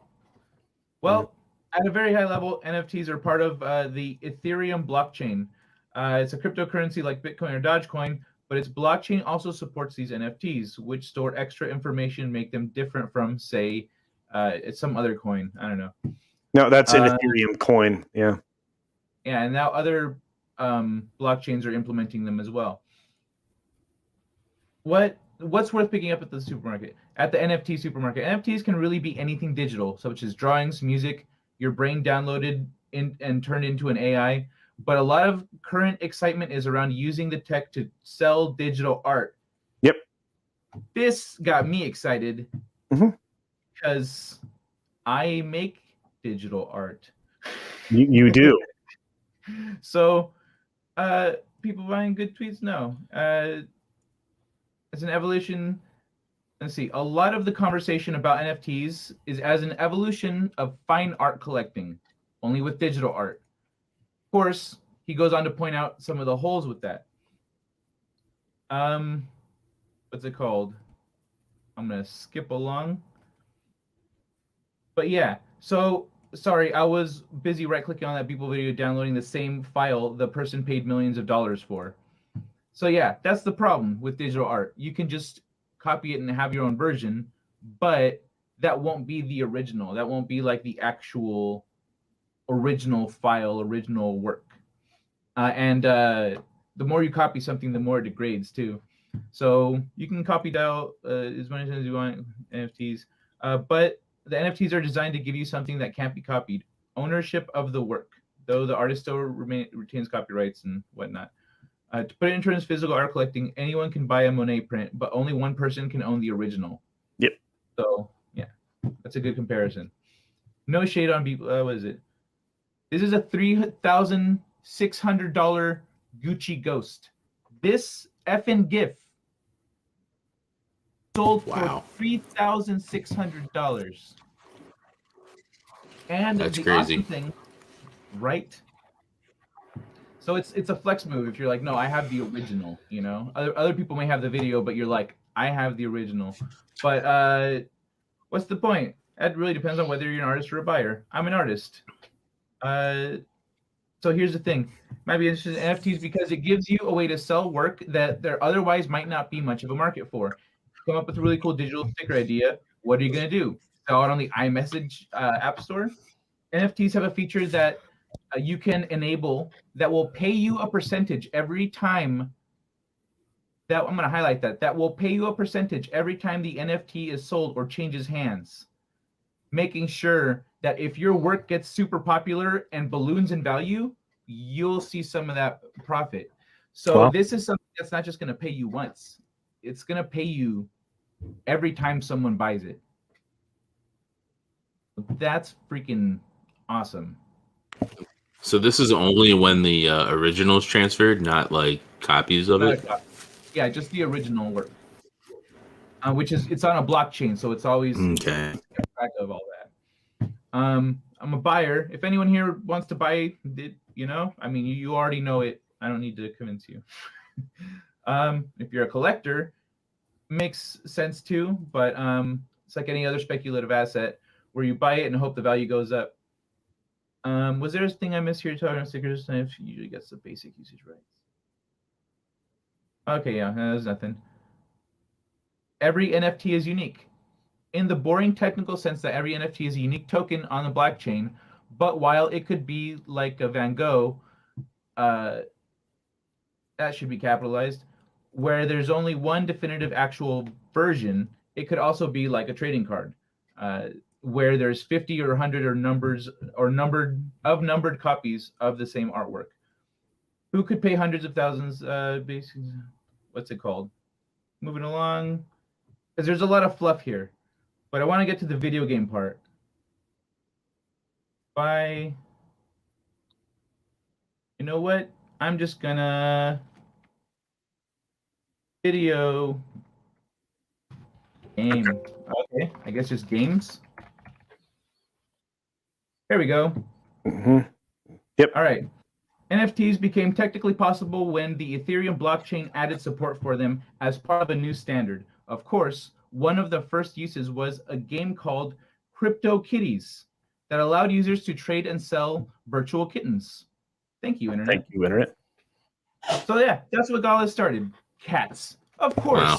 Well, at a very high level, NFTs are part of the Ethereum blockchain. It's a cryptocurrency like Bitcoin or Dogecoin, but its blockchain also supports these NFTs, which store extra information, make them different from, say, some other coin. I don't know. No, that's an Ethereum coin. Yeah. Yeah, and now other blockchains are implementing them as well. What's worth picking up at the supermarket? At the NFT supermarket, NFTs can really be anything digital, such as drawings, music, your brain downloaded and turned into an AI. But a lot of current excitement is around using the tech to sell digital art. Yep. This got me excited because I make digital art. You do. So, people buying good tweets? No. As an evolution, let's see. A lot of the conversation about NFTs is as an evolution of fine art collecting, only with digital art. Of course, he goes on to point out some of the holes with that. What's it called? I'm gonna skip along. But yeah, so sorry, I was busy right-clicking on that Beeple video, downloading the same file the person paid millions of dollars for. So yeah, that's the problem with digital art. You can just copy it and have your own version, but that won't be the original. That won't be like the actual original file, original work. And the more you copy something, the more it degrades too. So you can copy down as many times as you want NFTs, but the NFTs are designed to give you something that can't be copied. Ownership of the work, though the artist still retains copyrights and whatnot. To put it in terms of physical art collecting, anyone can buy a Monet print, but only one person can own the original. Yep. So yeah, that's a good comparison. No shade on people. What is it? This is a $3,600 Gucci Ghost. This effing GIF sold for $3,600. And that's the crazy. awesome thing, right? So it's a flex move if you're like, no, I have the original. You know, other people may have the video, but you're like, I have the original. But what's the point? That really depends on whether you're an artist or a buyer. I'm an artist. So here's the thing. Might be interested in NFTs because it gives you a way to sell work that there otherwise might not be much of a market for. Come up with a really cool digital sticker idea. What are you going to do? Sell it on the iMessage app store? NFTs have a feature that you can enable that will pay you a percentage every time that I'm going to highlight that will pay you a percentage every time the NFT is sold or changes hands, making sure that if your work gets super popular and balloons in value, you'll see some of that profit. So This is something that's not just going to pay you once. It's going to pay you every time someone buys it. That's freaking awesome. So this is only when the original is transferred, not like copies of it? Yeah, just the original work. Which is, it's on a blockchain, so it's always okay. Track of all that. I'm a buyer. If anyone here wants to buy it, you know, I mean, you already know it. I don't need to convince you. If you're a collector, makes sense too, but it's like any other speculative asset where you buy it and hope the value goes up. Was there a thing I missed here talking about stickers? Knife usually gets the basic usage rights. Okay, yeah, there's nothing. Every NFT is unique. In the boring technical sense that every NFT is a unique token on the blockchain, but while it could be like a Van Gogh, that should be capitalized, where there's only one definitive actual version. It could also be like a trading card, where there's 50 or 100 or numbered copies of the same artwork. Who could pay hundreds of thousands? Basically, what's it called? Moving along, because there's a lot of fluff here, but I want to get to the video game part. You know what? I'm just gonna video game. Okay, I guess just games. There we go. Mm-hmm. Yep. All right. NFTs became technically possible when the Ethereum blockchain added support for them as part of a new standard. Of course, one of the first uses was a game called CryptoKitties that allowed users to trade and sell virtual kittens. Thank you, Internet. Thank you, Internet. So yeah, that's what got us started. Cats. Of course. Wow.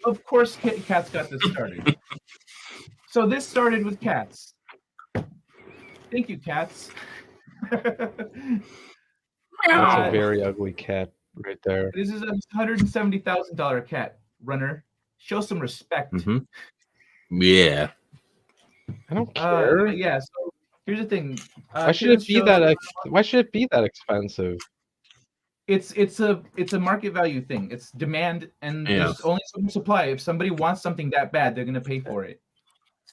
Of course cats got this started. So this started with cats. Thank you, cats. That's a very ugly cat right there. This is a $170,000 cat, Runner. Show some respect. Mm-hmm. Yeah. I don't care. Yeah, so here's the thing. Why should it be that? Why should it be that expensive? It's a market value thing. It's demand, and there's only so much supply. If somebody wants something that bad, they're gonna pay for it.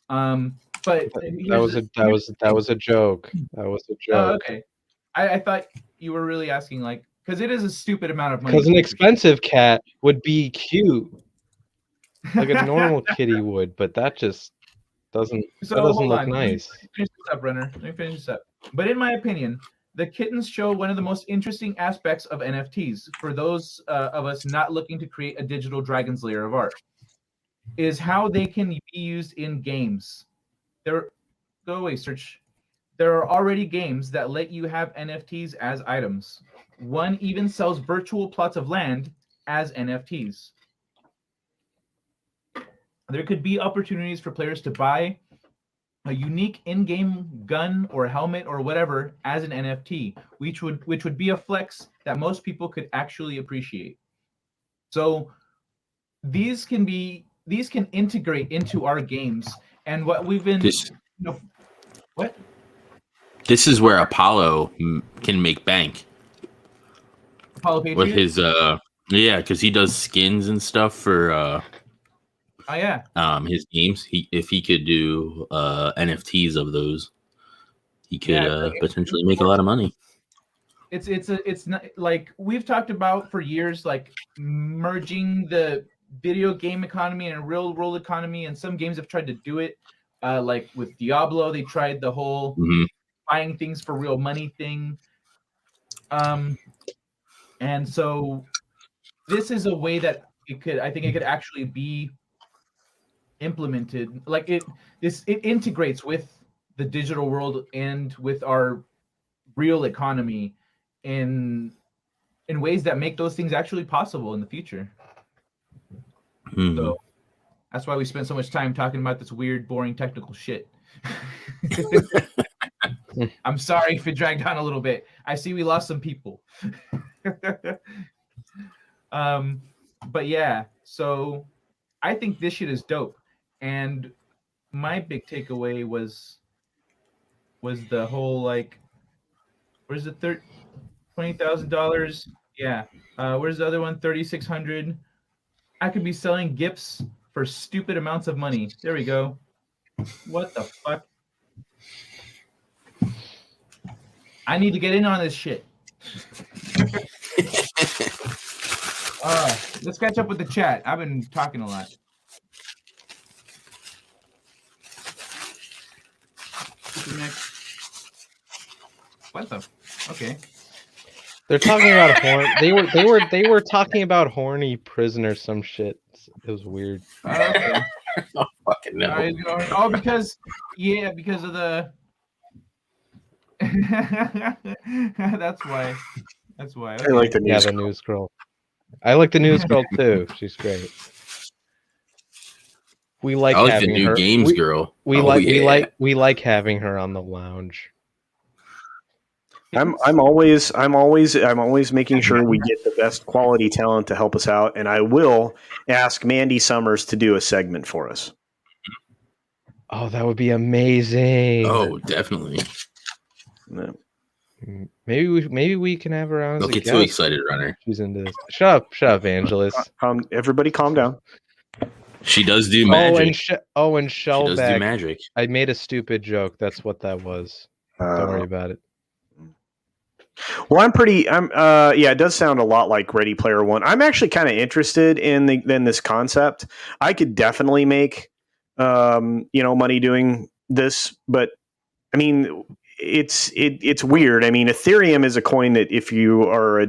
But that was a joke. That was a joke. Oh, okay. I thought you were really asking, like, because it is a stupid amount of money. Because an expensive cat would be cute, like a normal kitty would, but that just doesn't look nice. Let me finish this up, Runner. Let me finish this up. But in my opinion, the kittens show one of the most interesting aspects of NFTs for those of us not looking to create a digital dragon's lair of art, is how they can be used in games. Go away, search. There are already games that let you have NFTs as items. One even sells virtual plots of land as NFTs. There could be opportunities for players to buy a unique in-game gun or helmet or whatever as an NFT, which would be a flex that most people could actually appreciate. So these can integrate into our games, and what we've been what? This is where Apollo can make bank. Apollo Patriot? With his because he does skins and stuff for his games. If he could do NFTs of those, he could potentially make a lot of money. It's not like we've talked about for years, like merging the video game economy and a real world economy, and some games have tried to do it. Like with Diablo, they tried the whole buying things for real money thing. And so this is a way that I think it could actually be implemented. Like it integrates with the digital world and with our real economy in ways that make those things actually possible in the future. So that's why we spent so much time talking about this weird, boring technical shit. I'm sorry if it dragged on a little bit. I see we lost some people. But yeah, so I think this shit is dope. And my big takeaway was the whole, like, where's the $20,000? Yeah. Where's the other one? 3,600. I could be selling gifts for stupid amounts of money. There we go. What the fuck? I need to get in on this shit. Let's catch up with the chat. I've been talking a lot. What the? Okay. They're talking about They were talking about horny prisoners. Some shit. It was weird. Okay. Oh, fucking no. Oh, because of the. That's why. Okay. I like the news. The news girl. I like the news girl too. She's great. We like having the new her. games girl. We like having her on the lounge. I'm always making sure we get the best quality talent to help us out, and I will ask Mandy Summers to do a segment for us. Oh, that would be amazing. Oh, definitely. No. Maybe we can have her on. Don't as a get too guest. excited, Runner. She's into this. Shut up, Angelus. Everybody, calm down. She does do magic. And she does do Shellback. magic. I made a stupid joke. That's what that was. Don't worry about it. Well, it does sound a lot like Ready Player One. I'm actually kind of interested in this concept. I could definitely make, money doing this, but I mean, it's weird. I mean, Ethereum is a coin that if you are a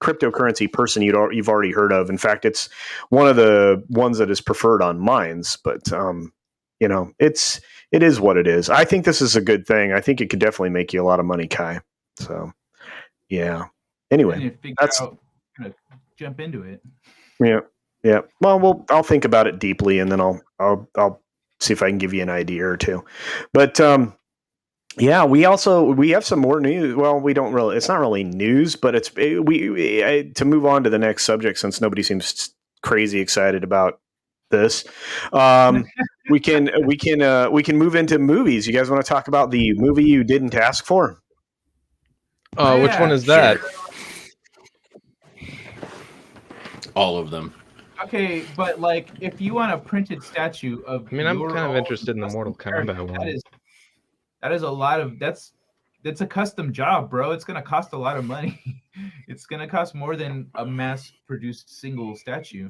cryptocurrency person, you've already heard of. In fact, it's one of the ones that is preferred on mines, but it is what it is. I think this is a good thing. I think it could definitely make you a lot of money, Kai. So. Yeah. Anyway, that's gonna jump into it. Yeah. Well, I'll think about it deeply, and then I'll see if I can give you an idea or two. But we have some more news. Well, we don't really. It's not really news, but to move on to the next subject, since nobody seems crazy excited about this. we can move into movies. You guys want to talk about the movie you didn't ask for? Which one is that? All of them. Okay, but like, if you want a printed statue of, I'm kind of interested in the Mortal Kombat one. That is a lot of that's a custom job, bro. It's gonna cost a lot of money. It's gonna cost more than a mass-produced single statue.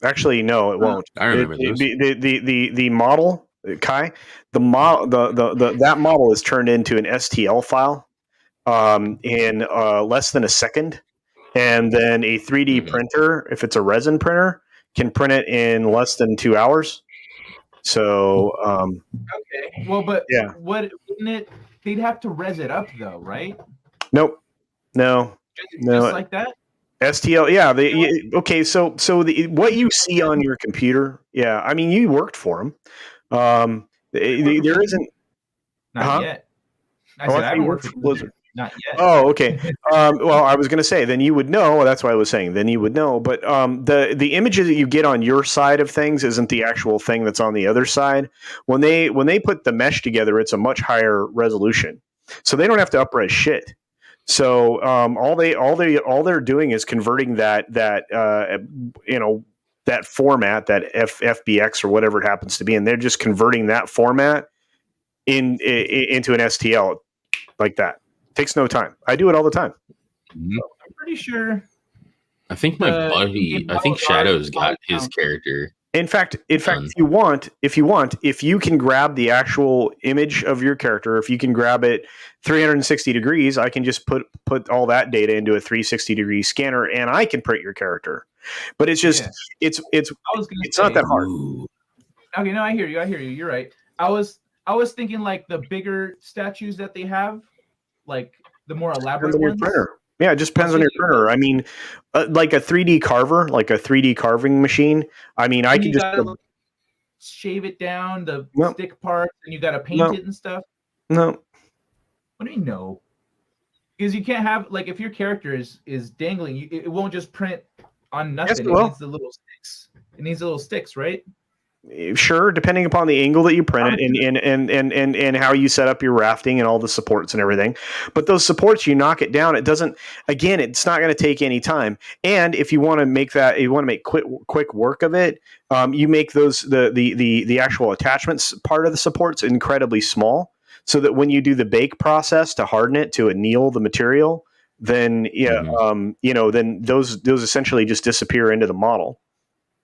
Actually, no, it won't. I remember those. The model, Kai. That model is turned into an STL file. In less than a second, and then a 3D printer, if it's a resin printer, can print it in less than 2 hours. So, okay. Well, but yeah, wouldn't it? They'd have to res it up, though, right? Nope. No. Just like that. STL, yeah. Okay, so what you see on your computer, yeah. I mean, you worked for them. There isn't. Not yet. I said I worked for Blizzard. Not yet. Oh, okay. Well, I was going to say, then you would know. That's why I was saying, then you would know. But the images that you get on your side of things isn't the actual thing that's on the other side. When they put the mesh together, it's a much higher resolution, so they don't have to upres shit. So all they're doing is converting that format, that FBX or whatever it happens to be, and they're just converting that format into an STL like that. Takes no time. I do it all the time. I'm pretty sure. I think I think Shadow's got his character. In fact, if you can grab the actual image of your character, if you can grab it 360 degrees, I can just put all that data into a 360 degree scanner, and I can print your character. But it's just it's not that hard. Okay, no, I hear you. You're right. I was thinking like the bigger statues that they have. Like the more elaborate ones. Printer. Yeah, it just depends on your printer. I mean, like a 3D carver, like a 3D carving machine. I mean, I can just shave it down, the stick parts, and you got to paint it and stuff. No. What do you mean no? Because you can't have, like, if your character is dangling, it won't just print on nothing. Yes, it needs the little sticks. It needs the little sticks, right? Sure, depending upon the angle that you print it and how you set up your rafting and all the supports and everything. But those supports, you knock it down. It doesn't. Again, it's not going to take any time. And if you want to make quick work of it, you make those the actual attachments part of the supports incredibly small, so that when you do the bake process to harden it to anneal the material, then then those essentially just disappear into the model.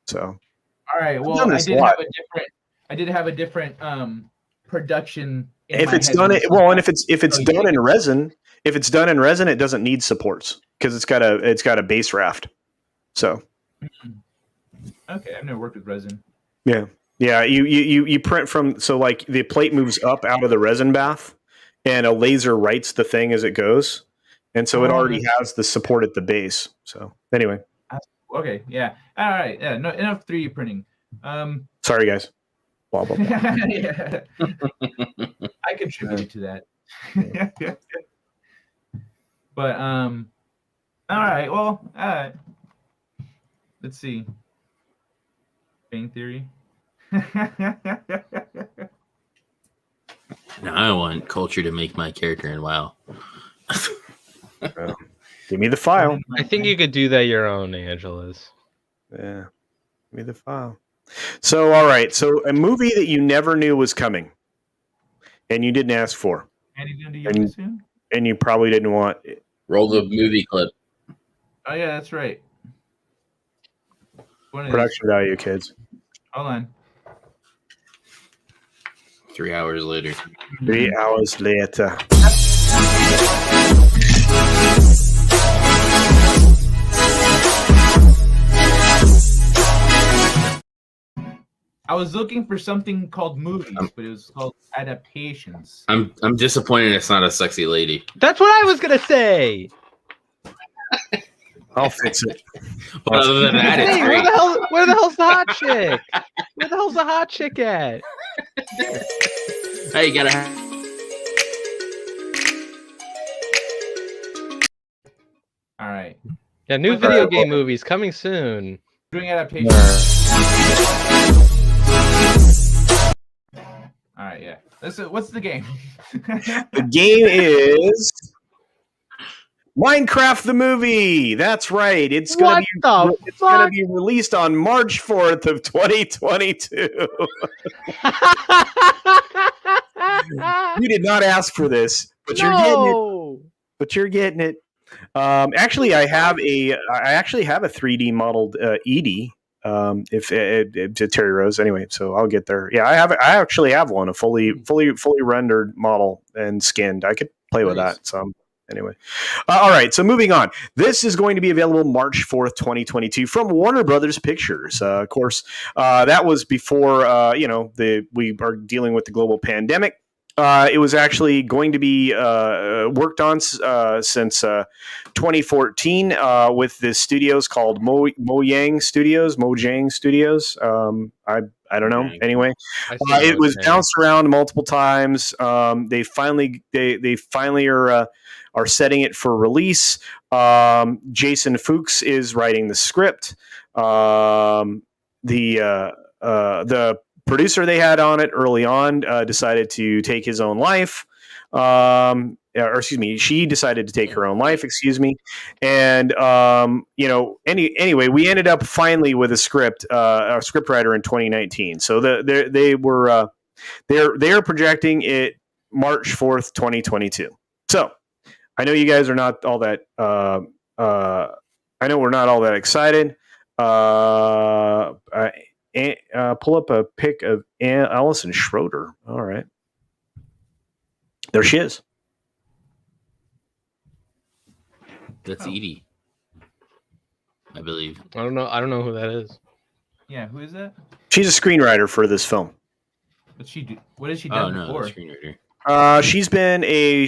So. All right. Well, I did have a different production. If it's done, if it's done in resin, it doesn't need supports because it's got a base raft. So. Okay, I've never worked with resin. Yeah. You print from, so like the plate moves up out of the resin bath, and a laser writes the thing as it goes, and so it already has the support at the base. So anyway. Okay, yeah. All right, yeah, no, enough 3D printing. Sorry, guys. Blah, blah, blah. Yeah. I contributed to that. But all right. Well, all right. Let's see. Bang Theory. Now I want Culture to make my character in WoW. Give me the file. I think you could do that your own, Angeles. Yeah. Give me the file. So, all right. So, a movie that you never knew was coming and you didn't ask for. And he's gonna do yoga soon. And you probably didn't want it. Roll the movie clip. Oh yeah, that's right. Production value, kids. Hold on. 3 hours later. 3 hours later. I was looking for something called movies, but it was called adaptations. I'm disappointed it's not a sexy lady. That's what I was gonna say. I'll fix it. But other than that, it's Hey, great. where the hell's the hot chick? Where the hell's the hot chick at? Hey, you gotta have. All right. Yeah, new video game movies coming soon. Doing adaptations. All right, yeah. What's the game? The game is Minecraft the movie. That's right. It's gonna be released on March 4th of 2022. You did not ask for this, but you're getting it. But you're getting it. Actually, I have a 3D modeled Edie. If to Terry Rose anyway, so I'll get there. Yeah, I actually have one, a fully rendered model and skinned. I could play with that. So anyway, all right. So moving on, this is going to be available March 4th, 2022, from Warner Brothers Pictures. Of course, that was before we are dealing with the global pandemic. It was actually going to be worked on since 2014 with the studios called Mojang Studios. I don't know. Anyway, it was bounced around multiple times. They finally are setting it for release. Jason Fuchs is writing the script. The producer they had on it early on decided to take his own life. She decided to take her own life. And anyway, we ended up finally with a scriptwriter in 2019. So they're projecting it March 4th, 2022. So I know you guys are not all that. I know we're not all that excited. Pull up a pic of Allison Schroeder. All right. There she is. That's Edie, I believe. I don't know who that is. Yeah, who is that? She's a screenwriter for this film. What has she done before? Screenwriter. She's been a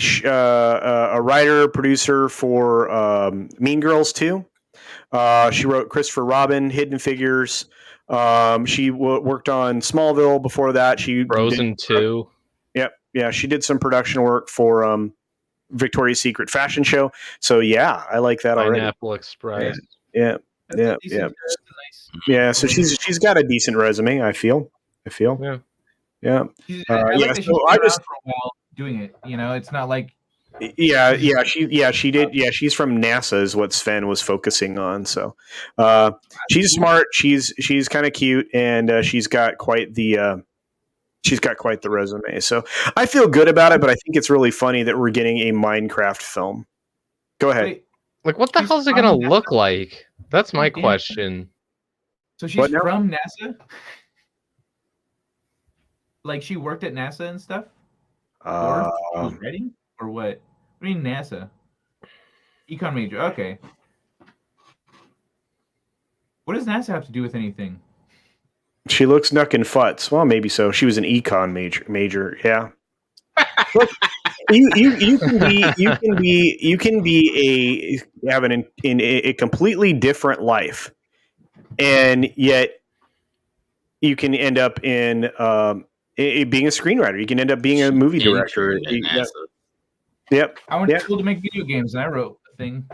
writer, producer for Mean Girls 2. She wrote Christopher Robin, Hidden Figures. She worked on Smallville before that. She Frozen 2. Yep. Yeah, she did some production work for Victoria's Secret fashion show. So yeah, I like that already. Pineapple Express. Yeah. Yeah, so she's got a decent resume, I feel. Yeah. Yeah. So I just for a while doing it, it's not like she did. Yeah, she's from NASA is what Sven was focusing on. So she's smart, she's kind of cute, and she's got quite the resume. So I feel good about it, but I think it's really funny that we're getting a Minecraft film. Go ahead. Wait, Like, what the hell's it gonna look like? That's my question. So she's from NASA? Like she worked at NASA and stuff? Or she was writing? Or what? What do you mean NASA? Econ major. Okay. What does NASA have to do with anything? She looks knuck and futz. Well, maybe so. She was an econ major. Yeah. You can have a completely different life, and yet you can end up in being a screenwriter. You can end up being a movie director. Yep. I went to school to make video games, and I wrote thing.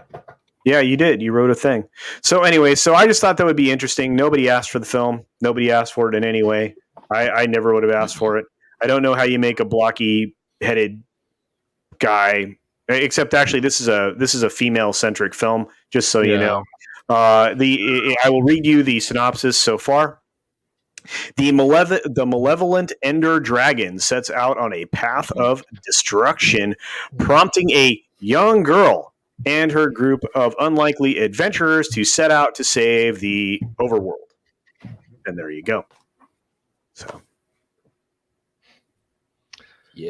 Yeah, you did. You wrote a thing. So anyway, so I just thought that would be interesting. Nobody asked for the film. Nobody asked for it in any way. I never would have asked for it. I don't know how you make a blocky-headed guy. Except actually, this is a female-centric film. Just so you know, I will read you the synopsis so far. The malevolent Ender Dragon sets out on a path of destruction, prompting a young girl and her group of unlikely adventurers to set out to save the overworld. And there you go. So,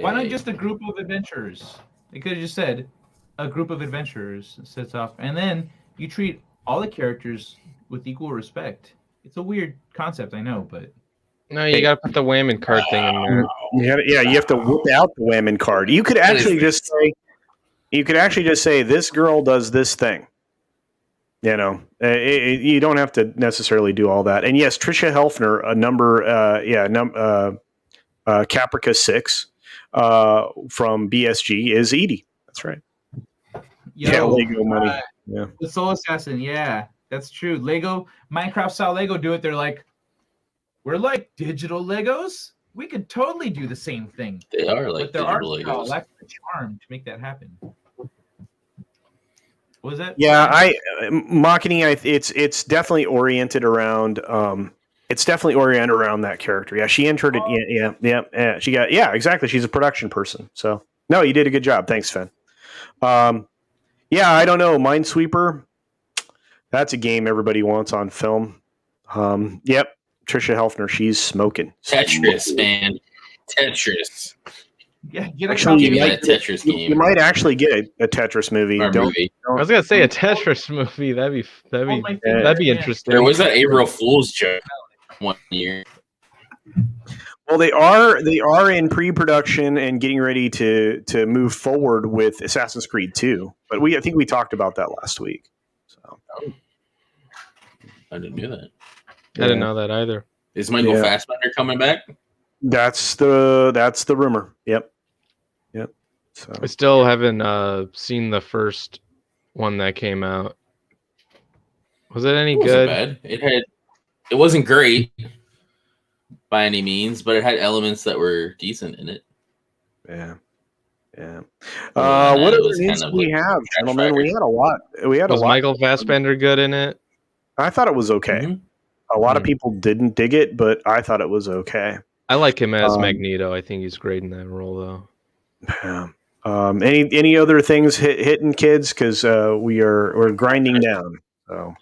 Why not just a group of adventurers? They could have just said a group of adventurers sets off, and then you treat all the characters with equal respect. It's a weird concept, I know, but No, you gotta put the whammon card thing in there. you have to whip out the whammon card. You could actually just say, this girl does this thing. You know, you don't have to necessarily do all that. And yes, Tricia Helfner, Caprica 6 from BSG is Edie. That's right. Lego money. Yeah. The Soul Assassin, that's true. Lego, Minecraft style Lego do it. They're like, we're like digital Legos. We could totally do the same thing. They are like digital Legos. Legos. Lack the charm to make that happen. What was that? Yeah, Machini. It's definitely oriented around. It's definitely oriented around that character. Yeah, she entered it. Yeah. She got exactly. She's a production person. So no, you did a good job. Thanks, Finn. I don't know. Minesweeper. That's a game everybody wants on film. Yep. Tricia Helfner, she's smoking. Tetris, man. Tetris. Yeah, get actually, you might, a Tetris game. You might actually get a Tetris movie. I was gonna say a Tetris movie. That'd be interesting. There was that April Fool's joke one year. Well, they are in pre-production and getting ready to move forward with Assassin's Creed 2. But I think we talked about that last week. So I didn't know that. I didn't know that either. Is Michael Fassbender coming back? That's the rumor. Yep. So I still haven't seen the first one that came out. Was it any good? Bad. It wasn't great by any means, but it had elements that were decent in it. Yeah. What other news do we have, gentlemen? We had a lot. Was Michael Fassbender good in it? I thought it was okay. Mm-hmm. A lot of people didn't dig it, but I thought it was okay. I like him as Magneto. I think he's great in that role, though. Yeah. Any other things hitting kids? Because we're grinding down. So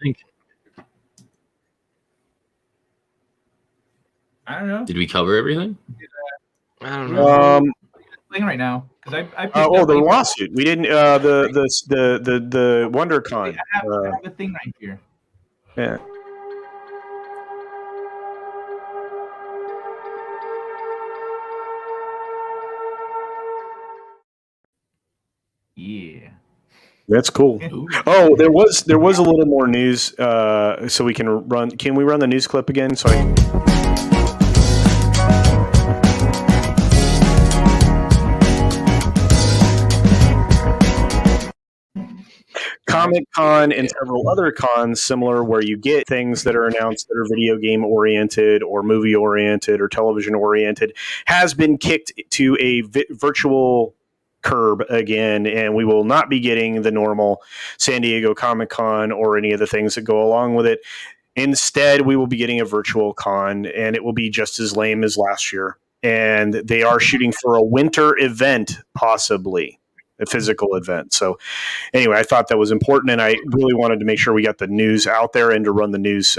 I don't know. Did we cover everything? I don't know. Playing right now because I the lawsuit. We didn't. The WonderCon. I have a thing right here. Yeah. Yeah. That's cool. Oh, there was a little more news. So we can run. Can we run the news clip again? So Comic-Con and several other cons similar where you get things that are announced that are video game oriented or movie oriented or television oriented has been kicked to a virtual curb again, and we will not be getting the normal San Diego Comic-Con or any of the things that go along with it. Instead, we will be getting a virtual con, and it will be just as lame as last year. And they are shooting for a winter event, possibly a physical event. So anyway, I thought that was important, and I really wanted to make sure we got the news out there and to run the news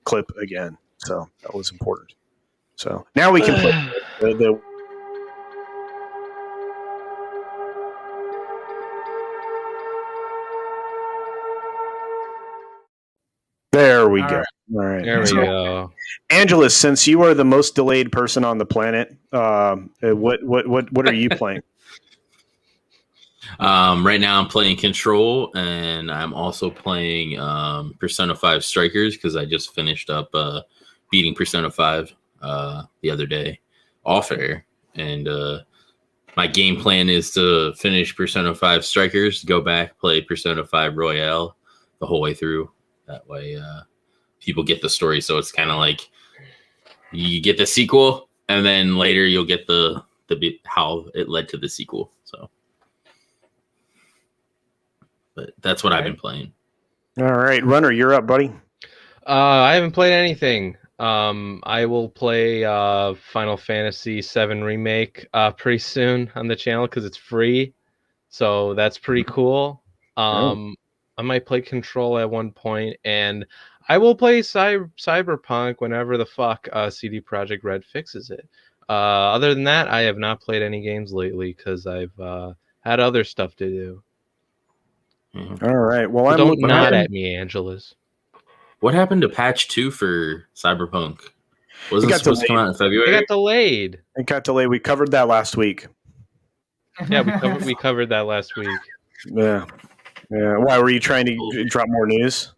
clip again. So that was important. So now we can put the There we go. All right. There we go. Angelus, since you are the most delayed person on the planet, what are you playing? Right now I'm playing Control, and I'm also playing Persona 5 Strikers because I just finished up beating Persona 5 the other day off air, and my game plan is to finish Persona 5 Strikers, go back, play Persona 5 Royale the whole way through. That way, people get the story. So it's kind of like you get the sequel, and then later you'll get the how it led to the sequel. So, but that's what I've been playing. All right, Runner, you're up, buddy. I haven't played anything. I will play Final Fantasy VII Remake pretty soon on the channel because it's free, so that's pretty cool. I might play Control at one point, and I will play Cyberpunk whenever the fuck CD Projekt Red fixes it. Other than that, I have not played any games lately because I've had other stuff to do. All right. Well, So don't nod at me, Angeles. What happened to patch 2 for Cyberpunk? Was it supposed to come out in February? It got delayed. It got delayed. We covered that last week. Yeah, we covered that last week. Yeah. Why were you trying to drop more news?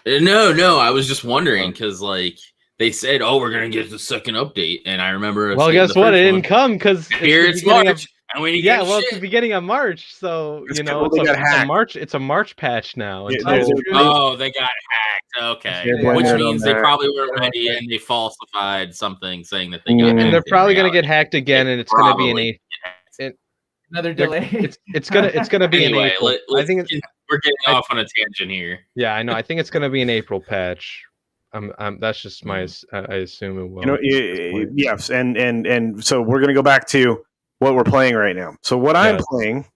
No. I was just wondering because like they said, "Oh, we're gonna get the second update," and I remember. Well, guess what? It didn't come because it's March, and we yeah. Well, it's the beginning of March, so it's it's a March patch now. Yeah, they got hacked. Okay, which means they probably weren't ready and they falsified something saying that they got. And they're probably gonna get hacked again, and it's gonna be another delay. It's gonna be anyway, in April. I think we're getting off on a tangent here. Yeah, I know. I think it's gonna be an April patch. That's just my. I assume it will. Yes, and so we're gonna go back to what we're playing right now. So what I'm playing.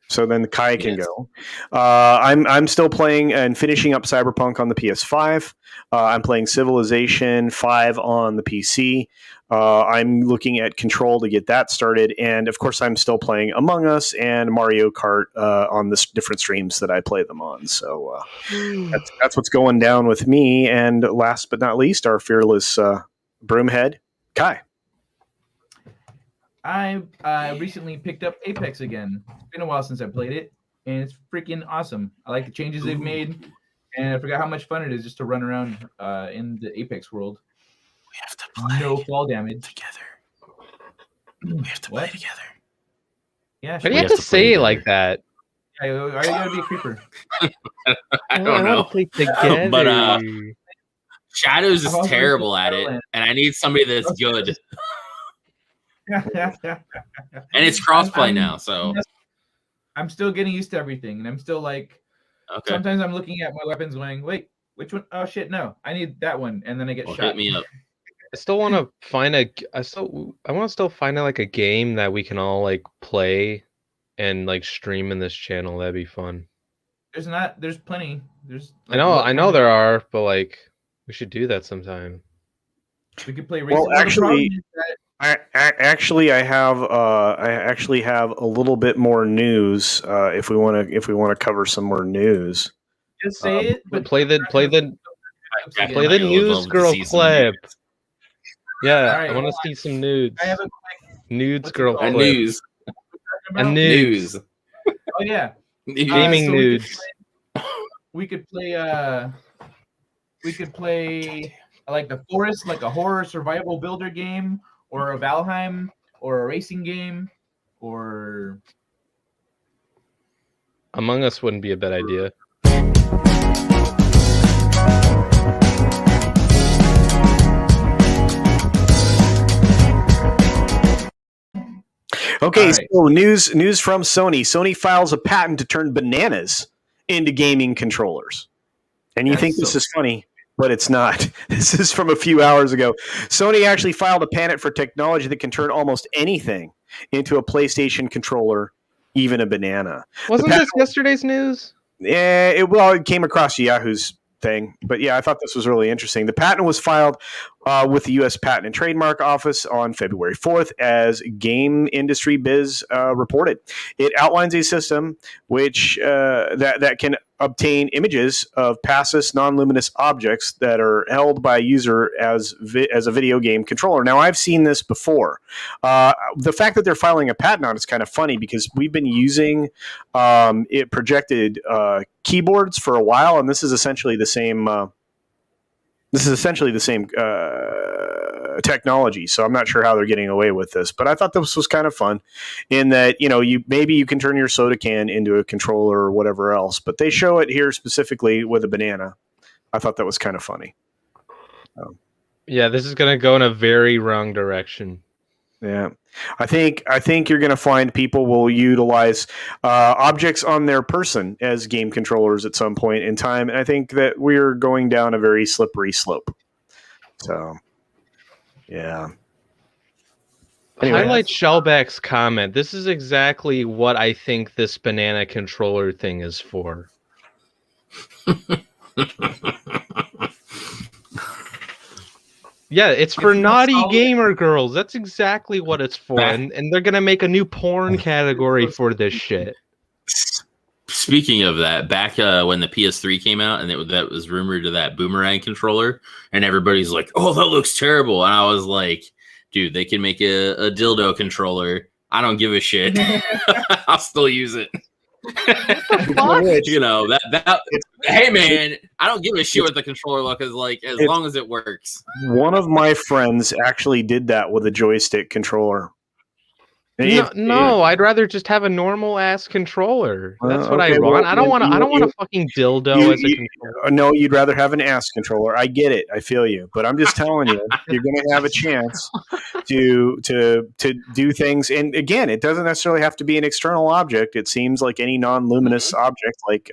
So then Kai can go. I'm still playing and finishing up Cyberpunk on the PS5. I'm playing Civilization 5 on the PC. I'm looking at Control to get that started. And, of course, I'm still playing Among Us and Mario Kart on the different streams that I play them on. So that's what's going down with me. And last but not least, our fearless broomhead, Kai. I recently picked up Apex again. It's been a while since I played it, and it's freaking awesome. I like the changes they've made, and I forgot how much fun it is just to run around in the Apex world. We have to play no fall damage together. We have to play together. Yeah, why do you have to say it like that? Yeah, why you gotta be a creeper? I don't know. Play together. But Shadows is terrible at it, and I need somebody that's good. And it's crossplay now, so I'm still getting used to everything, and I'm still like, sometimes I'm looking at my weapons, going, "Wait, which one? Oh shit, no, I need that one," and then I get shot. Hit me up. I still want to find I want to still find like a game that we can all like play and like stream in this channel. That'd be fun. There's plenty. There's. Like, I know there are, but like we should do that sometime. We could play. Well, actually. I actually have a little bit more news if we want to cover some more news. Just say it, but play the news girl clip. Yeah, right, I want to see some nudes. I have a nudes girl clip. News. News. Oh yeah, gaming nudes. We could play like the Forest, like a horror survival builder game. Or a Valheim, or a racing game, or Among Us wouldn't be a bad idea. Okay, so news from Sony. Sony files a patent to turn bananas into gaming controllers. And you think this is funny? But it's not. This is from a few hours ago. Sony actually filed a patent for technology that can turn almost anything into a PlayStation controller, even a banana. Wasn't this yesterday's news? Yeah, it came across Yahoo's thing. But yeah, I thought this was really interesting. The patent was filed with the U.S. Patent and Trademark Office on February 4th, as Game Industry Biz reported. It outlines a system which that can obtain images of passive, non-luminous objects that are held by a user as a video game controller. Now, I've seen this before. The fact that they're filing a patent on it is kind of funny because we've been using it projected keyboards for a while, and this is essentially the same. technology. So I'm not sure how they're getting away with this, but I thought this was kind of fun in that, you can turn your soda can into a controller or whatever else, but they show it here specifically with a banana. I thought that was kind of funny. Yeah, this is going to go in a very wrong direction. Yeah, I think you're going to find people will utilize objects on their person as game controllers at some point in time, and I think that we're going down a very slippery slope. So, yeah. Anyway, Highlight Shellback's comment. This is exactly what I think this banana controller thing is for. Yeah, it's for naughty gamer girls. That's exactly what it's for. And they're going to make a new porn category for this shit. Speaking of that, back when the PS3 came out and that was rumored to that boomerang controller, and everybody's like, oh, that looks terrible. And I was like, dude, they can make a dildo controller. I don't give a shit. I'll still use it. Hey man, I don't give a shit what the controller look is like as long as it works. One of my friends actually did that with a joystick controller. No, I'd rather just have a normal ass controller. That's what I want. I don't want a fucking dildo as a controller. No, you'd rather have an ass controller. I get it. I feel you, but I'm just telling you, you're going to have a chance to do things. And again, it doesn't necessarily have to be an external object. It seems like any non-luminous object, like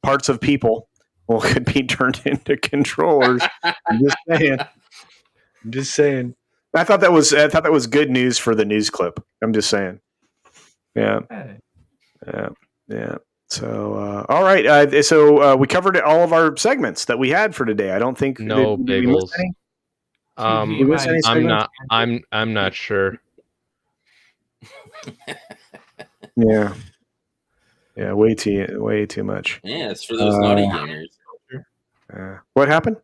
parts of people, could be turned into controllers. I'm just saying. I thought that was good news for the news clip. I'm just saying. Yeah. So, all right. So we covered all of our segments that we had for today. I don't think no bagels. I'm not sure. Yeah. Way too much. Yeah, it's for those naughty gamers. What happened?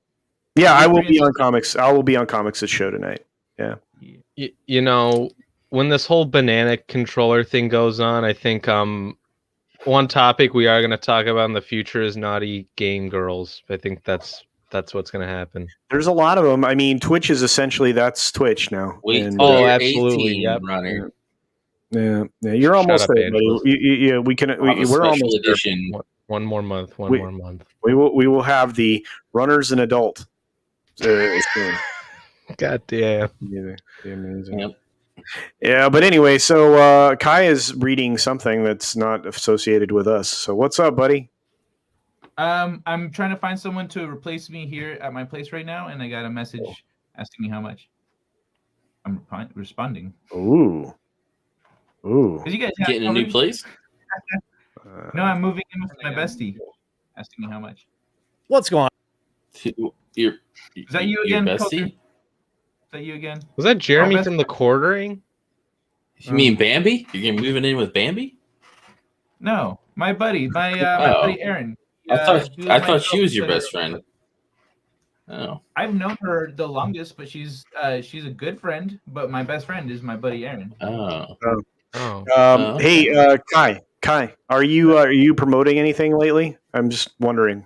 Yeah, I will be on comics. I will be on Comics' show tonight. Yeah. When this whole banana controller thing goes on, I think one topic we are going to talk about in the future is naughty game girls. I think that's what's going to happen. There's a lot of them. I mean, Twitch is essentially that's Twitch now. Absolutely. Yep. Runner. Yeah. You're almost there, buddy. We're almost edition. There. One more month. We will have the runners and adult. God damn. Yeah, amazing. Yep. Yeah, but anyway, so Kai is reading something that's not associated with us. So what's up, buddy? I'm trying to find someone to replace me here at my place right now, and I got a message asking me how much. I'm responding. Ooh. You guys getting a new place? No, I'm moving in with my bestie. Asking me how much. What's going on? Is that you again, bestie? Is that you again? Was that Jeremy from the quartering? You mean Bambi? You're moving in with Bambi? No, my buddy, my buddy Aaron. I thought she was your best friend. Oh, I've known her the longest, but she's a good friend. But my best friend is my buddy Aaron. Hey, Kai, are you promoting anything lately? I'm just wondering.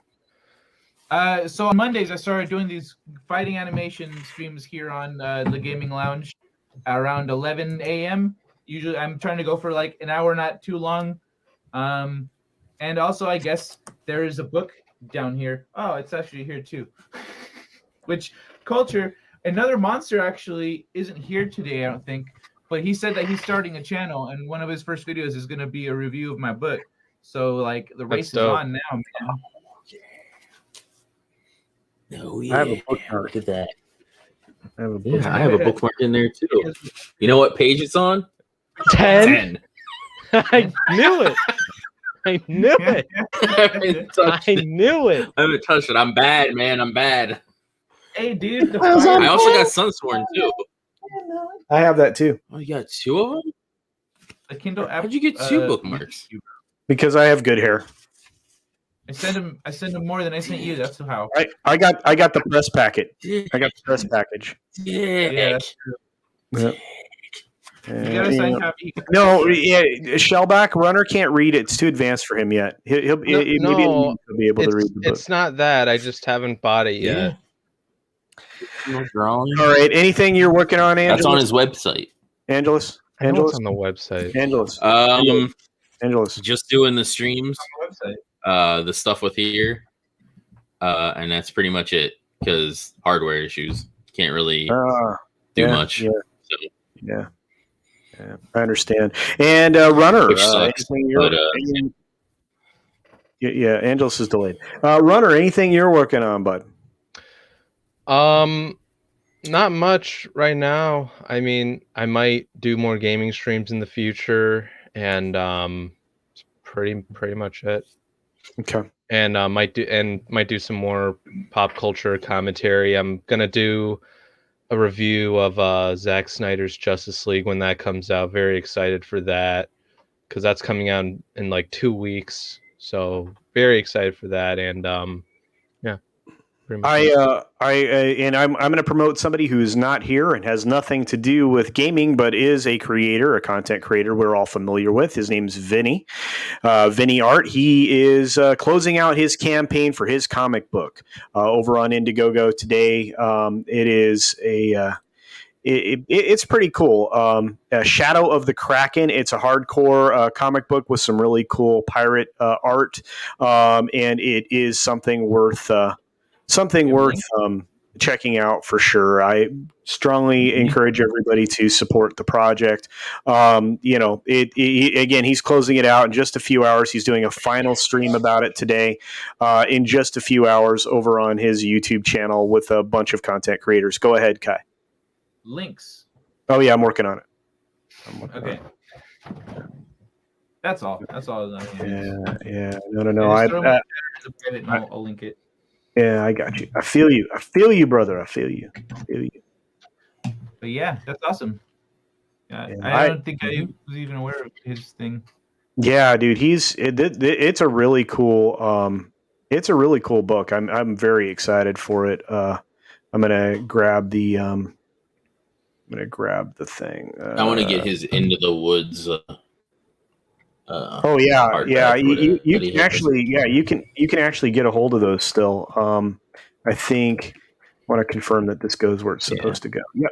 So on Mondays, I started doing these fighting animation streams here on the Gaming Lounge around 11 a.m. Usually, I'm trying to go for like an hour, not too long. And also, I guess there is a book down here. Oh, it's actually here too. Which Culture, another monster actually isn't here today, I don't think. But he said that he's starting a channel, and one of his first videos is going to be a review of my book. So like the race is on now, man. Oh, yeah. I have a bookmark. Look at that. I have a bookmark in there too. You know what page it's on? 10. I knew it. I knew it. I knew it. I haven't touched it. I'm bad, man. I'm bad. Hey, dude. I also got Sunsworn too. I have that too. Oh, you got two of them? The Kindle app. How'd you get two bookmarks? Because I have good hair. I send him more than I sent you. That's how. I got the press packet. I got the press package. Yeah, that's true. Yeah. You got a signed copy. No, Shellback Runner can't read it. It's too advanced for him yet. He'll be able to read the book. It's not that. I just haven't bought it yet. Drawing. All right. Anything you're working on, Angelus? That's on his website. Angelus? I know Angelus? it's on the website. Angelus? Angelus? Just doing the streams, Website. the stuff with here, and that's pretty much it. Because hardware issues, can't really do much. Yeah. So, Yeah. I understand. And Runner, which sucks. yeah, Angelus is delayed. Runner, anything you're working on, bud? Not much right now. I mean, I might do more gaming streams in the future, and it's pretty much it. Okay. And might do some more pop culture commentary. I'm gonna do a review of Zack Snyder's Justice League when that comes out. Very excited for that because that's coming out in like 2 weeks. So very excited for that. And yeah, pretty much. I'm going to promote somebody who's not here and has nothing to do with gaming, but is a creator, a content creator we're all familiar with. His name's Vinny. Vinny Art. He is closing out his campaign for his comic book over on Indiegogo today. It is it's pretty cool. Shadow of the Kraken. It's a hardcore comic book with some really cool pirate art, and it is something worth checking out for sure. I strongly encourage everybody to support the project. Again, he's closing it out in just a few hours. He's doing a final stream about it today in just a few hours over on his YouTube channel with a bunch of content creators. Go ahead, Kai. Links. Oh yeah, I'm working on it. Okay. That's all. That's all. Yeah. No. I'll link it. Yeah, I got you. I feel you, brother. I feel you. But yeah, that's awesome. Yeah, Yeah, I don't think I was even aware of his thing. Yeah, dude, it's a really cool book. I'm very excited for it. I'm gonna grab the thing. I want to get his Into the Woods. Oh yeah. You can actually get a hold of those still. I think I want to confirm that this goes where it's supposed to go. Yep.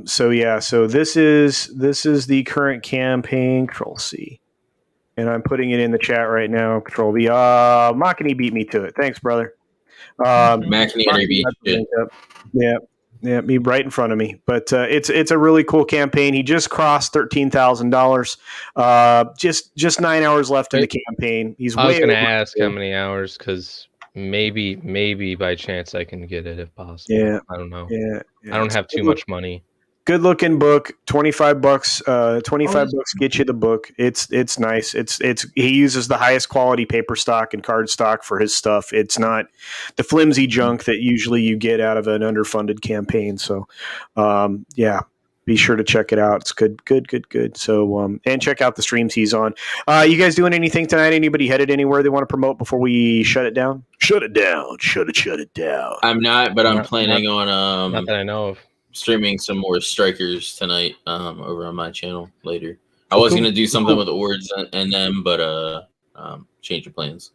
So this is the current campaign. Control C, and I'm putting it in the chat right now. Control V. Machini beat me to it. Thanks, brother. Machini beat you. Yeah, me right in front of me. But it's a really cool campaign. He just crossed $13,000. Just 9 hours left in the campaign. I was going to ask how many hours because maybe by chance I can get it if possible. Yeah, I don't know. Yeah. I don't have too much money. Good looking book, $25. $25 get you the book. It's nice. He uses the highest quality paper stock and card stock for his stuff. It's not the flimsy junk that usually you get out of an underfunded campaign. So, be sure to check it out. It's good. So, and check out the streams he's on. You guys doing anything tonight? Anybody headed anywhere they want to promote before we shut it down? Shut it down. I'm not, but I'm planning on not that I know of. Streaming some more Strikers tonight over on my channel later. I was going to do something with Ords and them, but change of plans.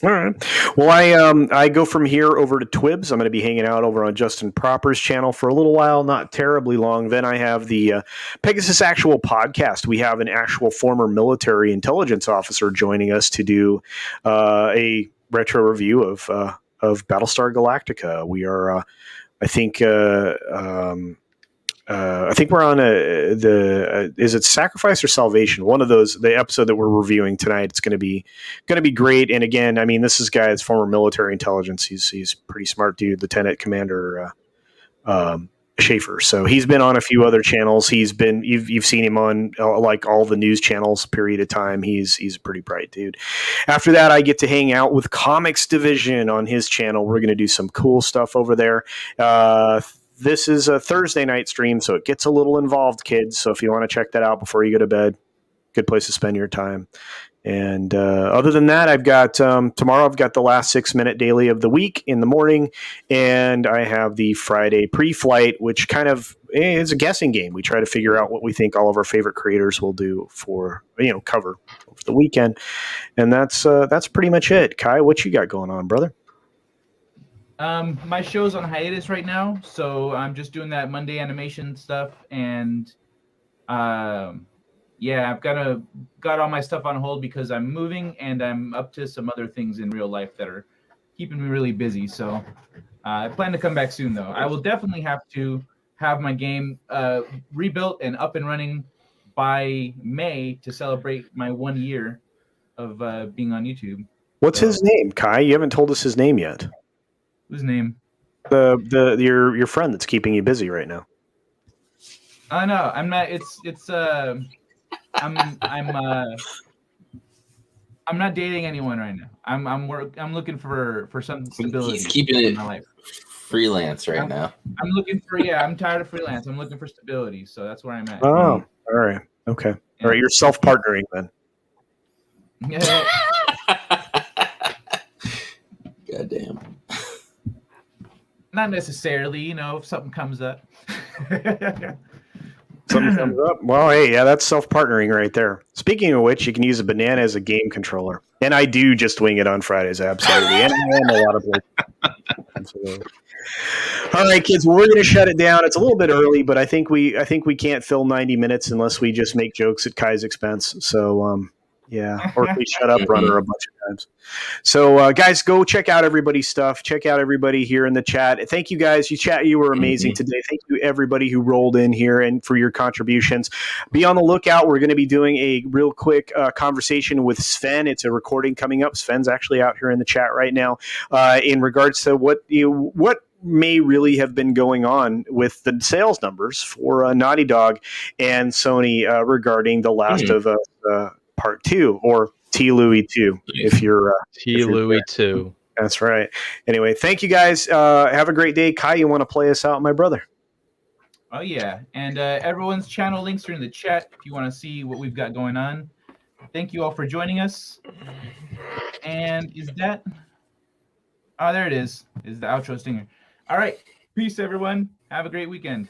All right. Well, I go from here over to Twibs. I'm going to be hanging out over on Justin Proper's channel for a little while, not terribly long. Then I have the Pegasus Actual podcast. We have an actual former military intelligence officer joining us to do a retro review of Battlestar Galactica. We are... I think we're on is it Sacrifice or Salvation? One of those, the episode that we're reviewing tonight. It's going to be great. And again, I mean, this is guy's former military intelligence. He's pretty smart dude, Lieutenant Commander Schaefer. So he's been on a few other channels. You've seen him on like all the news channels. Period of time. He's a pretty bright dude. After that, I get to hang out with Comics Division on his channel. We're going to do some cool stuff over there. This is a Thursday night stream, so it gets a little involved, kids. So if you want to check that out before you go to bed, good place to spend your time. And other than that, I've got tomorrow. I've got the last 6 minute daily of the week in the morning, and I have the Friday pre-flight, which kind of is a guessing game. We try to figure out what we think all of our favorite creators will do for cover over the weekend, and that's pretty much it. Kai, what you got going on, brother? My show's on hiatus right now, so I'm just doing that Monday animation stuff, and yeah, I've got all my stuff on hold because I'm moving and I'm up to some other things in real life that are keeping me really busy. So I plan to come back soon, though. I will definitely have to have my game rebuilt and up and running by May to celebrate my 1 year of being on YouTube. What's his name, Kai? You haven't told us his name yet. Whose name? Your friend that's keeping you busy right now. Oh no, I'm not. I'm not dating anyone right now. I'm looking for some stability. He's keeping in it my life. freelance right now. I'm looking for I'm tired of freelance. I'm looking for stability, so that's where I'm at. Oh, all right, okay, all right. You're self-partnering then. Yeah. Goddamn. Not necessarily, if something comes up. Something comes up. Well, hey, yeah, that's self-partnering right there. Speaking of which, you can use a banana as a game controller, and I do just wing it on Fridays, absolutely, and I am a lot of places. Absolutely. All right, kids, well, we're going to shut it down. It's a little bit early, but I think we can't fill 90 minutes unless we just make jokes at Kai's expense. So, yeah, or if we shut up Runner a bunch of times. So, guys, go check out everybody's stuff. Check out everybody here in the chat. Thank you, guys. You were amazing today. Thank you, everybody who rolled in here and for your contributions. Be on the lookout. We're going to be doing a real quick conversation with Sven. It's a recording coming up. Sven's actually out here in the chat right now in regards to what may really have been going on with the sales numbers for Naughty Dog and Sony regarding The Last of Us Part 2, or T. Louis 2, if you're T. Louis 2. That's right. Anyway, thank you guys. Have a great day. Kai, you want to play us out, my brother? Oh, yeah. And everyone's channel links are in the chat if you want to see what we've got going on. Thank you all for joining us. And is that... Oh, there it is. Is the outro stinger. All right. Peace, everyone. Have a great weekend.